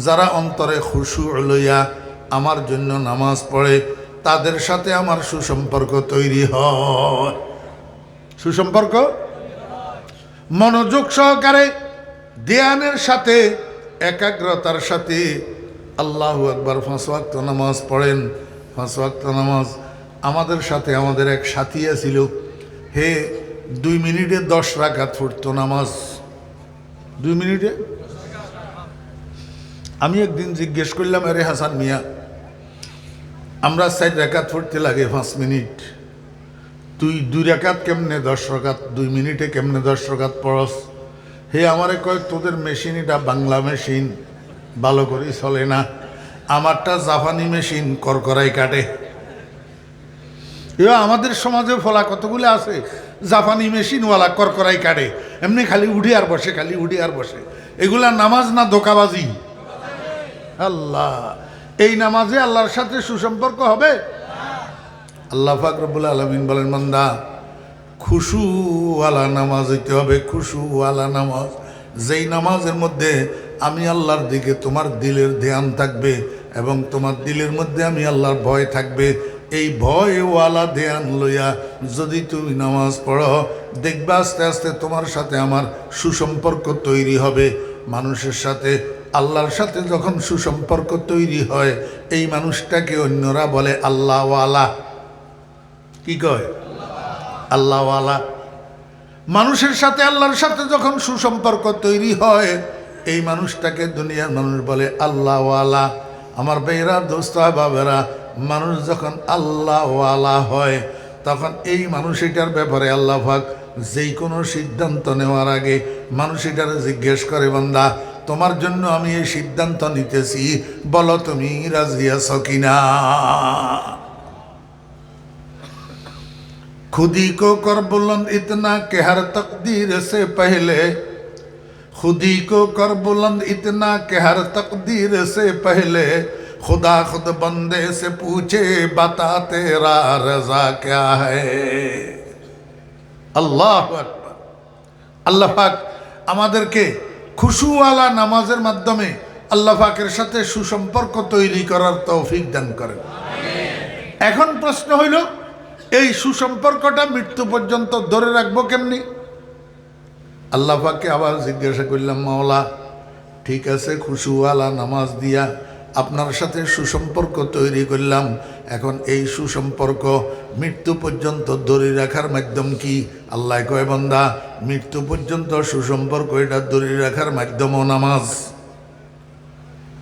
যারা অন্তরে খুশু লইয়া আমার জন্য নামাজ পড়ে, তাদের সাথে আমার সুসম্পর্ক তৈরি হয়। সুসম্পর্ক মনোযোগ সহকারে, ধ্যানের সাথে, একাগ্রতার সাথে আল্লাহু আকবার 5 ওয়াক্ত নামাজ পড়েন। 5 ওয়াক্ত নামাজ আমাদের সাথে আমাদের এক সাথী ছিল, হে 2 মিনিটে 10 রাকাত পড়তো নামাজ। 2 মিনিটে। আমি একদিন জিজ্ঞেস করলাম, আরে হাসান মিয়া, আমরা 4 রাকাত পড়তে লাগে 5 মিনিট, তুই 2 রাকাত কেমনে 10 রাকাত, 2 মিনিটে কেমনে 10 রাকাত পড়স? হে আমারে কয়, তোদের মেশিন এটা বাংলা মেশিন, ভালো করে চলে না, আমারটা জাপানি মেশিন, করকরাই কাটে। আমাদের সমাজে ফলা কতগুলো আছে জাপানি মেশিনওয়ালা, করকরাই কাটে, এমনি খালি উঠে আর বসে, খালি উঠে আর বসে। এগুলা নামাজ না ধোঁকাবাজি? আল্লাহ, এই নামাজে আল্লাহর সাথে সুসম্পর্ক হবে? আল্লাহ পাক রব্বুল আলামিন বলেন, বান্দা খুশুওয়ালা নামাজ হইতে হবে, খুশুওয়ালা নামাজ। যেই নামাজের মধ্যে আমি আল্লাহর দিকে তোমার দিলের ধ্যান থাকবে এবং তোমার দিলের মধ্যে আমি আল্লাহর ভয় থাকবে। এই ভয়ওয়ালা ধ্যান লইয়া যদি তুমি নামাজ পড়ো, দেখবা আস্তে আস্তে তোমার সাথে আমার সুসম্পর্ক তৈরি হবে। মানুষের সাথে আল্লাহর সাথে যখন সুসম্পর্ক তৈরি হয়, এই মানুষটাকে অন্যরা বলে আল্লাহওয়ালা। কি কয়? আল্লাহওয়ালা। মানুষের সাথে আল্লাহর সাথে যখন সুসম্পর্ক তৈরি হয়, এই মানুষটাকে দুনিয়ার মানুষ বলে আল্লাহওয়ালা। আমার ভাইরা, দোস্ত, বাবেরা, মানুষ যখন আল্লাহওয়ালা হয়, তখন এই মানুষ এটার ব্যাপারে আল্লাহ পাক যেই কোনো সিদ্ধান্ত নেওয়ার আগে মানুষ এটারে জিজ্ঞেস করে, বান্দা তোমার জন্য আমি এই সিদ্ধান্ত নিতেছি, বলো তুমি রাজি আছো কিনা? खुदी को कर बुलंद इतना कि हर तकदीर से पहले, खुदी को कर बुलंद इतना कि हर तकदीर से पहले, खुदा खुद बंदे से पूछे बता तेरा रजा क्या है। अल्लाह अकबर। আল্লাহ পাক আমাদেরকে খুশুওয়ালা নামাজের মাধ্যমে আল্লাহ পাকের সাথে সুসম্পর্ক তৈরি করার তৌফিক দান করেন। এখন প্রশ্ন হইল, এই সুসম্পর্কটা মৃত্যু পর্যন্ত ধরে রাখবো কেমনি? আল্লাহ পাককে আবার জিজ্ঞাসা করলাম, মাওলা ঠিক আছে, খুশুওয়ালা নামাজ দিয়া আপনার সাথে সুসম্পর্ক তৈরি করলাম, এখন এই সুসম্পর্ক মৃত্যু পর্যন্ত ধরে রাখার মাধ্যম কি? আল্লাহ কয়, বান্দা মৃত্যু পর্যন্ত সুসম্পর্ক এটা ধরে রাখার মাধ্যমও নামাজ।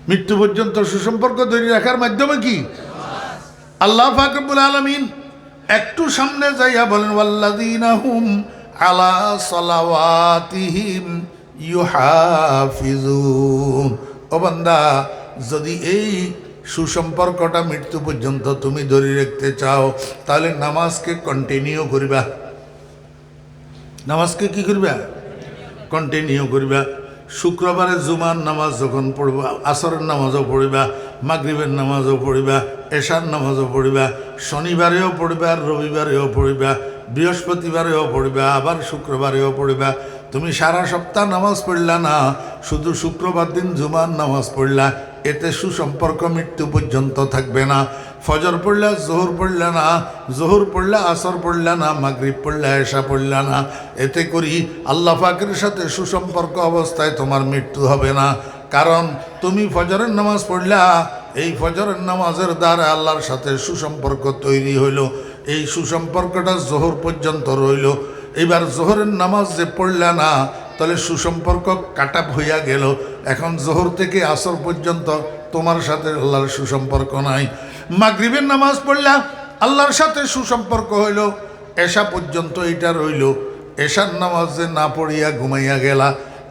মৃত্যু পর্যন্ত সুসম্পর্ক ধরে রাখার মাধ্যমে কি? আল্লাহ পাক রব্বুল আলামিন একটু সামনে যাইয়া বলেন, ওয়াল্লাযীনা হুম আলা সালাওয়াতিহিম ইউহাফিজুন। ও বান্দা, যদি এই সুসম্পর্কটা মৃত্যু পর্যন্ত তুমি ধরে রাখতে চাও, তাহলে নামাজকে কন্টিনিউ করিবা। নামাজকে কি করবা? কন্টিনিউ করিবা। শুক্রবারে জুমার নামাজ যখন পড়বা, আসরের নামাজও পড়িবা, মাগরিবের নামাজও পড়িবা, এশার নামাজও পড়িবা, শনিবারেও পড়িবা, আর রবিবারেও পড়িবা, বৃহস্পতিবারেও পড়িবা, আবার শুক্রবারেও পড়িবা। তুমি সারা সপ্তাহ নামাজ পড়লা না, শুধু শুক্রবার দিন জুমার নামাজ পড়লা, এতে সুসম্পর্ক মৃত্যু পর্যন্ত থাকবে না। ফজর পড়লা, জোহর পড়লা না, জোহর পড়লা, আসর পড়লা না, মাগরিব পড়লা, এশা পড়লা না, এতে করি আল্লাহ পাকের সাথে সুসম্পর্ক অবস্থায় তোমার মৃত্যু হবে না। কারণ তুমি ফজরের নামাজ পড়লা, এই ফজরের নামাজের দ্বারা আল্লাহর সাথে সুসম্পর্ক তৈরি হইল, এই সুসম্পর্কটা জোহর পর্যন্ত রইল। এবার জোহরের নামাজ যে পড়লা না, তাহলে সুসম্পর্ক কাটাপ হইয়া গেল। এখন জোহর থেকে আসর পর্যন্ত তোমার সাথে আল্লাহর সুসম্পর্ক নাই। মাগরিবের নামাজ পড়লা, আল্লাহর সাথে সুসম্পর্ক হইল, এশা পর্যন্ত এটা রইল। এশার নামাজ যে না পড়িয়া ঘুমাইয়া গেলা,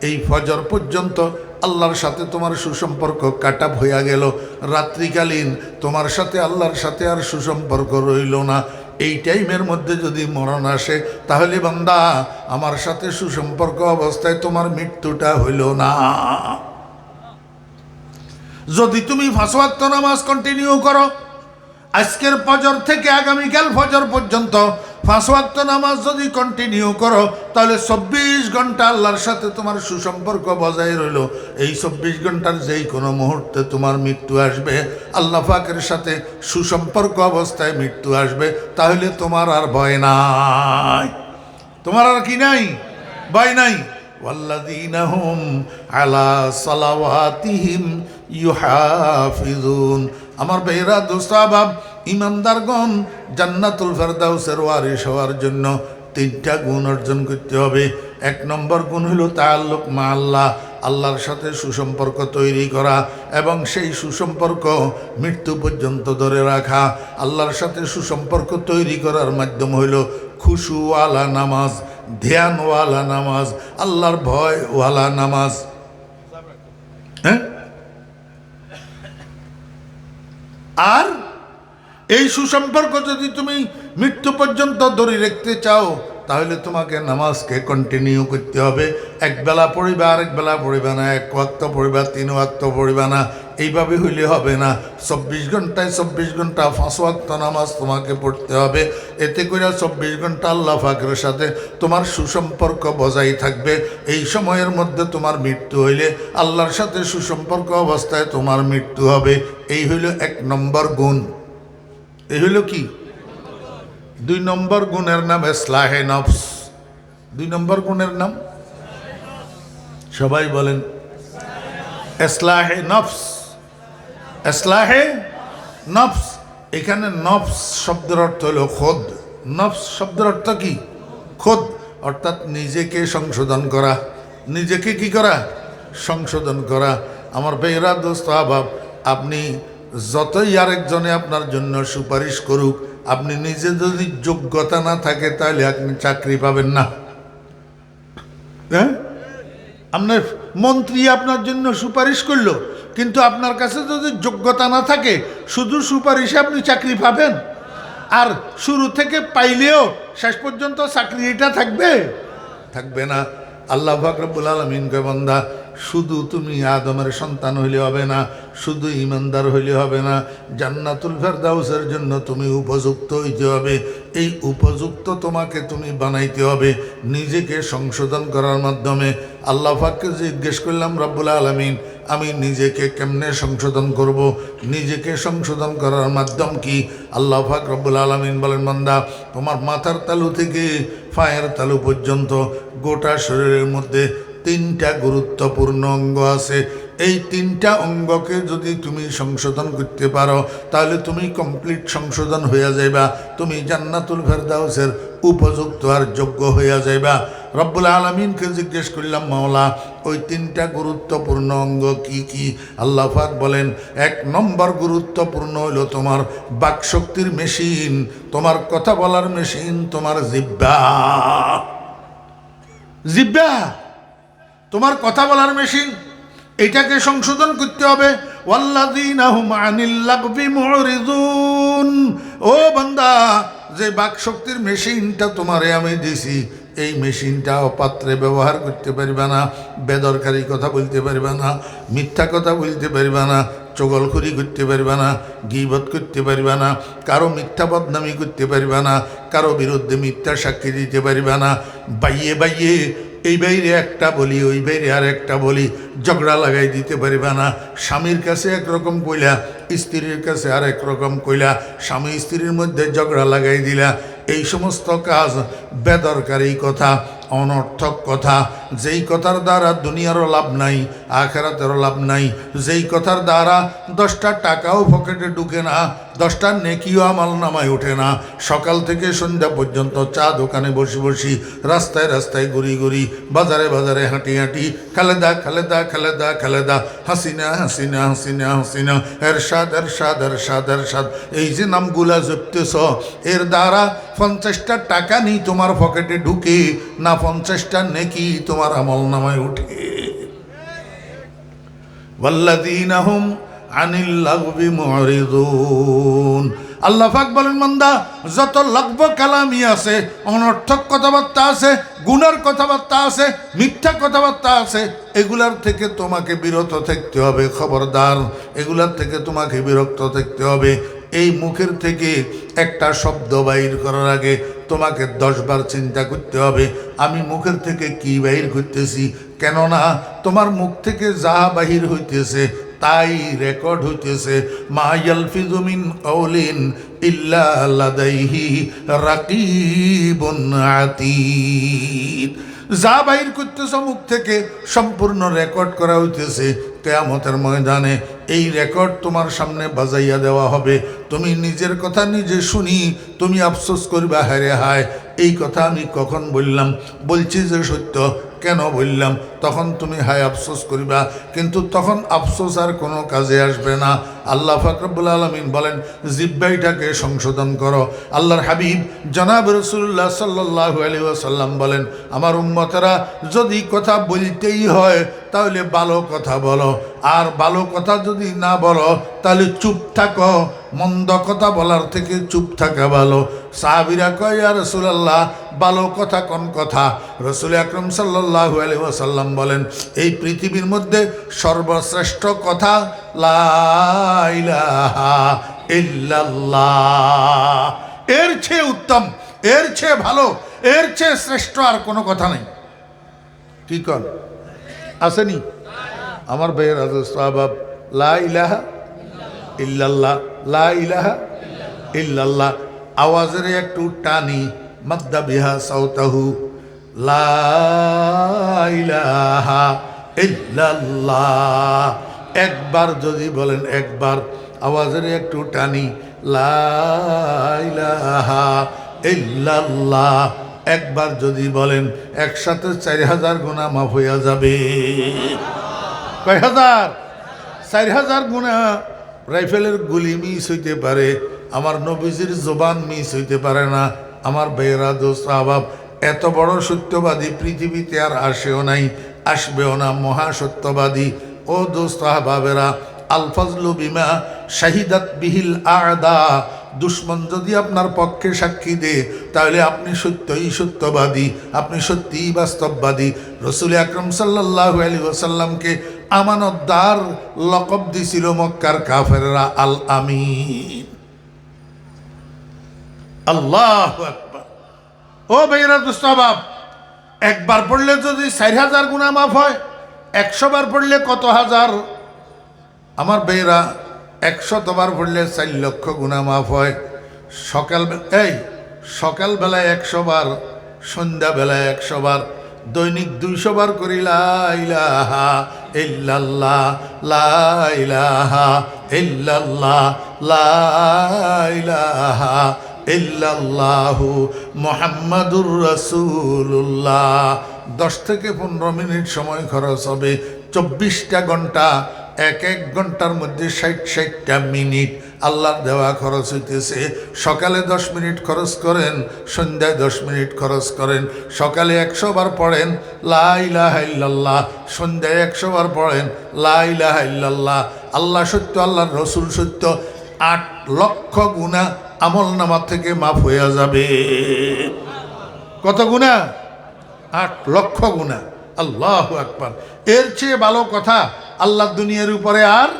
এই ফজর পর্যন্ত আল্লাহর সাথে তোমার সুসম্পর্ক কাটাপ হইয়া গেল। রাত্রিকালীন তোমার সাথে আল্লাহর সাথে আর সুসম্পর্ক রইল না। এই টাইমের মধ্যে যদি মরণ আসে, তাহলে বান্দা আমার সাথে সুসম্পর্ক অবস্থায় তোমার মৃত্যুটা হইল না। যদি তুমি 5 ওয়াক্ত নামাজ কন্টিনিউ করো, আজকের ফজর থেকে আগামীকাল ফজর পর্যন্ত 5 ওয়াক্ত নামাজ যদি কন্টিনিউ করো, তাহলে 24 ঘন্টা আল্লাহর সাথে তোমার সুসম্পর্ক বজায় রইল। এই 24 ঘন্টার যেই কোনো মুহূর্তে তোমার মৃত্যু আসবে, আল্লাহ পাকের সাথে সুসম্পর্ক অবস্থায় মৃত্যু আসবে, তাহলে তোমার আর ভয় নাই। তোমার আর কি নাই? ভয় নাই। ওয়াল্লাযীনা হুম আলা সালাওয়াতিহিম ইউহাফিজুন। আমার ভাইরা, দোস্ত, আহবাব, ইমানদারগণ জান্নাতুল ফেরদাউসের ওয়ারিস হওয়ার জন্য 3টা গুণ অর্জন করতে হবে। 1 নম্বর গুণ হলো তাআল্লুক মা আল্লাহ, আল্লাহর সাথে সুসম্পর্ক তৈরি করা এবং সেই সুসম্পর্ক মৃত্যু পর্যন্ত ধরে রাখা। আল্লাহর সাথে সুসম্পর্ক তৈরি করার মাধ্যম হইল খুশুওয়ালা নামাজ, ধ্যানওয়ালা নামাজ, আল্লাহর ভয়ওয়ালা নামাজ। হ্যাঁ, আর এই সুসম্পর্ক যদি তুমি মৃত্যু পর্যন্ত ধরে রাখতে চাও, তাহলে তোমাকে নামাজকে কন্টিনিউ করতে হবে। 1 বেলা পড়িবা, আরেক বেলা পড়িবা না, 1 ওয়াক্ত পড়িবা, 3 ওয়াক্ত পড়িবা না, এইভাবে হইলে হবে না। 24 ঘন্টায় 24 ঘন্টা 5 ওয়াক্ত নামাজ তোমাকে পড়তে হবে। এতে করে 24 ঘন্টা আল্লাহ পাকের সাথে তোমার সুসম্পর্ক বজায় থাকবে। এই সময়ের মধ্যে তোমার মৃত্যু হইলে আল্লাহর সাথে সুসম্পর্ক অবস্থায় তোমার মৃত্যু হবে। এই হইল 1 নম্বর গুণ। এই হইল কি? 2 নম্বর গুণের নাম ইসলাহে নফস। 2 নম্বর গুণের নাম সবাই বলেন ইসলাহে নফস। ইসলাহে নফস। এখানে নফস শব্দের অর্থ হলো খোদ। নফস শব্দের অর্থ কি? খোদ, অর্থাৎ নিজেকে সংশোধন করা। নিজেকে কি করা? সংশোধন করা। আমার ভাইরা, দোস্ত, আহবাব, আপনি যতই আরেকজনে আপনার জন্য সুপারিশ করুক, আপনি নিজে যদি যোগ্যতা না থাকে তাহলে আপনি চাকরি পাবেন না। হ্যাঁ, আপনার মন্ত্রী আপনার জন্য সুপারিশ করলো, কিন্তু আপনার কাছে যদি যোগ্যতা না থাকে, শুধু সুপারিশে আপনি চাকরি পাবেন? আর শুরু থেকে পাইলেও শেষ পর্যন্ত চাকরি এটা থাকবে? থাকবে না। আল্লাহ পাক রব্বুল আলামিন কয়, বান্দা, শুধু তুমি আদমের সন্তান হইলে হবে না, শুধু ইমানদার হইলে হবে না, জান্নাতুল ফেরদাউসের জন্য তুমি উপযুক্ত হইতে হবে। এই উপযুক্ত তোমাকে তুমি বানাইতে হবে নিজেকে সংশোধন করার মাধ্যমে। আল্লাহ পাককে জিজ্ঞেস করলাম, রব্বুল আলামিন, আমি নিজেকে কেমনে সংশোধন করব? নিজেকে সংশোধন করার মাধ্যম কি? আল্লাহ পাক রব্বুল আলামিন বলেন, বান্দা, তোমার মাথার তালু থেকে পায়ের তালু পর্যন্ত গোটা শরীরের মধ্যে 3টা গুরুত্বপূর্ণ অঙ্গ আছে। এই 3টা অঙ্গকে যদি তুমি সংশোধন করতে পারো, তাহলে তুমি কমপ্লিট সংশোধন হইয়া যাইবা। তুমি জান্নাতুল ফেরদাউসের উপযুক্ত আর যোগ্য হইয়া যাইবা। রব্বুল আলামিনকে জিজ্ঞেস করলাম, মাওলা, ওই 3টা গুরুত্বপূর্ণ অঙ্গ কি কি? আল্লাহ পাক বলেন, 1 নম্বর গুরুত্বপূর্ণ হইল তোমার বাকশক্তির মেশিন, তোমার কথা বলার মেশিন, তোমার জিহ্বা। জিহ্বা, তোমার কথা বলার মেশিন, এটাকে সংশোধন করতে হবে। ওয়াল্লাযীনা হুম আনিল লাগবি মুরিদুন। ও বান্দা, যে বাকশক্তির মেশিনটা তোমারে আমি দিছি, এই মেশিনটা অপাত্রে ব্যবহার করতে পারবে না। বেদরকারি কথা বলতে পারবে না, মিথ্যা কথা বলতে পারবে না, চগলখুরি করতে পারবে না, গীবত করতে পারবে না, কারো মিথ্যা বদনামি করতে পারবে না, কারো বিরুদ্ধে মিথ্যা সাক্ষী দিতে পারবে না। বাইয়ে বাইয়ে এই বাইরে একটা বলি, ওই বাইরে আর একটা বলি, ঝগড়া লাগাই দিতে পারবে না। স্বামীর কাছে একরকম কইলা, স্ত্রীর কাছে আর একরকম কইলা, স্বামী স্ত্রীর মধ্যে ঝগড়া লাগাই দিলা। এই সমস্ত কাজ বেদরকারি কথা, অনর্থক কথা, যেই কথার দ্বারা দুনিয়ারও লাভ নাই, আখিরাতেরও লাভ নাই, যেই কথার দ্বারা 10টা টাকাও পকেটে ঢুকে না, 10টা নেকিও আমল নামায় ওঠে না। সকাল থেকে সন্ধ্যা পর্যন্ত চা দোকানে বসে বসি, রাস্তায় রাস্তায় ঘুরি ঘুরি, বাজারে বাজারে হাঁটি হাঁটি, খালেদা খালেদা খালেদা খালেদা, হাসিনা হাসিনা হাসিনা হাসিনা, এরশাদ এরশাদ এরশাদ এরশাদ, এই যে নামগুলা জপতেছ, এর দ্বারা 50টা টাকা নেই তোমার পকেটে ঢুকে না, 50টা নেকি তোমার আমল নামায় উঠে। ওয়াল্লাযীনা হুম আনিল লাগবি মুরিদুন। আল্লাহ পাক বলেন, বান্দা, যত লাগব কালামি আছে, অনর্থক কথাবার্তা আছে, গুনার কথাবার্তা আছে, মিথ্যা কথাবার্তা আছে, এগুলার থেকে তোমাকে বিরত থাকতে হবে। খবরদার, এগুলার থেকে তোমাকে বিরক্ত থাকতে হবে। এই মুখের থেকে একটা শব্দ বাইর করার আগে তোমাকে 10 বার চিন্তা করতে হবে, আমি মুখের থেকে কি বাহির করতেছি। কেননা তোমার মুখ থেকে যা বাহির হইতেছে তাই রেকর্ড হইতেছে। মা ইয়ালফিযু মিন কাওলিন ইল্লা লাদাইহি রাকিবুন আতীদ। যা বাহির করতেছ মুখ থেকে সম্পূর্ণ রেকর্ড করা হইতেছে। কিয়ামতের ময়দানে এই রেকর্ড তোমার সামনে বাজাইয়া দেওয়া হবে। তুমি নিজের কথা নিজে শুনি তুমি আফসোস করবা, হায় হায়, এই কথা আমি কখন বললাম, বলছি যে সত্য, কেন বললাম? তখন তুমি হায় আফসোস করিবা, কিন্তু তখন আফসোস আর কোনো কাজে আসবে না। আল্লাহ পাক রব্বুল আলামিন বলেন, জিহ্বাটাকে সংশোধন করো। আল্লাহর হাবিব জনাব রাসূলুল্লাহ সাল্লাল্লাহু আলাইহি ওয়াসাল্লাম বলেন, আমার উম্মতেরা যদি কথা বলতেই হয় তাহলে ভালো কথা বলো, আর ভালো কথা যদি না বলো তাহলে চুপ থাকো। মন্দ কথা বলার থেকে চুপ থাকা ভালো। সাহাবীরা কয়, ইয়া রাসূলুল্লাহ, ভালো কথা কোন কথা? রাসূল আকরাম সাল্লাল্লাহু আলাইহি ওয়াসাল্লাম বলেন, এই পৃথিবীর মধ্যে সর্বশ্রেষ্ঠ কথা লা ইলাহা ইল্লাল্লাহ। এর চেয়ে উত্তম, এর চেয়ে ভালো, এর চেয়ে শ্রেষ্ঠ আর কোনো কথা নেই। কি কর আসেনি আমার ভাইয়ের আদব, লা ইলাহা ইল্লাল্লাহ, লা ইলাহা ইল্লাল্লাহ। আওয়াজের একটু টানি, মাদ্দা বিহা সাউতাহু, লা ইলাহা ইল্লাল্লাহ। একবার যদি বলেন, একবার আওয়াজের একটু টানি, লা ইলাহা ইল্লাল্লাহ। একবার যদি বলেন, একসাথে 4000 গুনাহ মাফ হইয়া যাবে। কয় হাজার? 4000 গুনাহ। রাইফেলের গুলি মিস হইতে পারে, আমার নবীজির জবান মিস হইতে পারে না। আমার ভাইয়েরা, দোস্ত আহবাব, এত বড় সত্যবাদী পৃথিবীতে আর আসেও নাই, আসবেও না, মহা সত্যবাদী। ও দোস্ত আহবাবেরা, আল ফাজলু বিমা শাহিদাত বিহিল আদা। দুশ্মন যদি আপনার পক্ষে সাক্ষী দে, তাহলে আপনি সত্যই সত্যবাদী, আপনি সত্যিই বাস্তববাদী। রসুল আকরম সাল্লাল্লাহু আলাইহি ওয়াসাল্লামকে আমানতদার লকব দিছিল মক্কার কাফেররা, আল আমিন। আল্লাহু আকবার। ও ভাইরা দুস্তাবাব, একবার পড়লে যদি 4000 গুনাহ মাফ হয়, 100 বার পড়লে কত হাজার? আমার ভাইরা, 100 বার পড়লে 4 লক্ষ গুনাহ মাফ হয়। সকালবেলায় 100 বার, সন্ধ্যাবেলায় 100 বার, দৈনিক 200 বার করি লা ইলাহা ইল্লাল্লাহ, লা ইলাহা ইল্লাল্লাহ, লা ইলাহা ইল্লাল্লাহু মুহাম্মাদুর রাসূলুল্লাহ। 10 থেকে 15 মিনিট সময় খরচ হবে, 24টা ঘন্টা, এক ঘন্টার মধ্যে 60টা মিনিট আল্লাহর দেওয়া খরচ হইতেছে। সকালে 10 মিনিট খরচ করেন, সন্ধ্যায় 10 মিনিট খরচ করেন। সকালে 100 বার পড়েন লা ইলাহা ইল্লাল্লাহ, সন্ধ্যায় 100 বার পড়েন লা ইলাহা ইল্লাল্লাহ। আল্লাহ সত্য, আল্লাহর রসুল সত্য, 8 লক্ষ গুনাহ আমল নামা থেকে মাফ হইয়া যাবে। কত গুনাহ? 8 লক্ষ গুনাহ। আল্লাহু আকবার। এর চেয়ে ভালো কথা আল্লাহ দুনিয়ার উপরে আর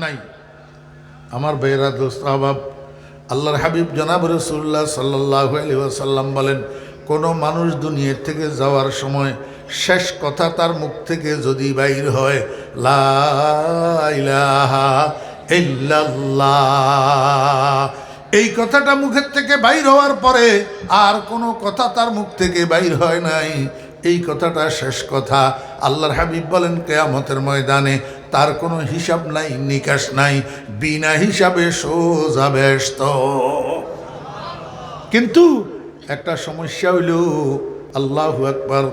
নাই। আমার ভাইয়েরা, দোস্ত আহবাব, আল্লাহর হাবিব জনাব রাসূলুল্লাহ সাল্লাল্লাহু আলাইহি ওয়াসাল্লাম বলেন, কোনো মানুষ দুনিয়ার থেকে যাওয়ার সময় শেষ কথা তার মুখ থেকে যদি বাইর হয়, লা ইলাহা ইল্লাল্লাহ, এই কথাটা মুখের থেকে বাইর হওয়ার পরে আর কোনো কথা তার মুখ থেকে বাইর হয় নাই, এই কথাটা শেষ কথা। আল্লাহর হাবিব বলেন, কিয়ামতের ময়দানে তার কোনো হিসাব নাই, নিকাশ নাই, বিনা হিসাবে সোজা বেহেশত। কিন্তু একটা সমস্যা হইল, আল্লাহু আকবার,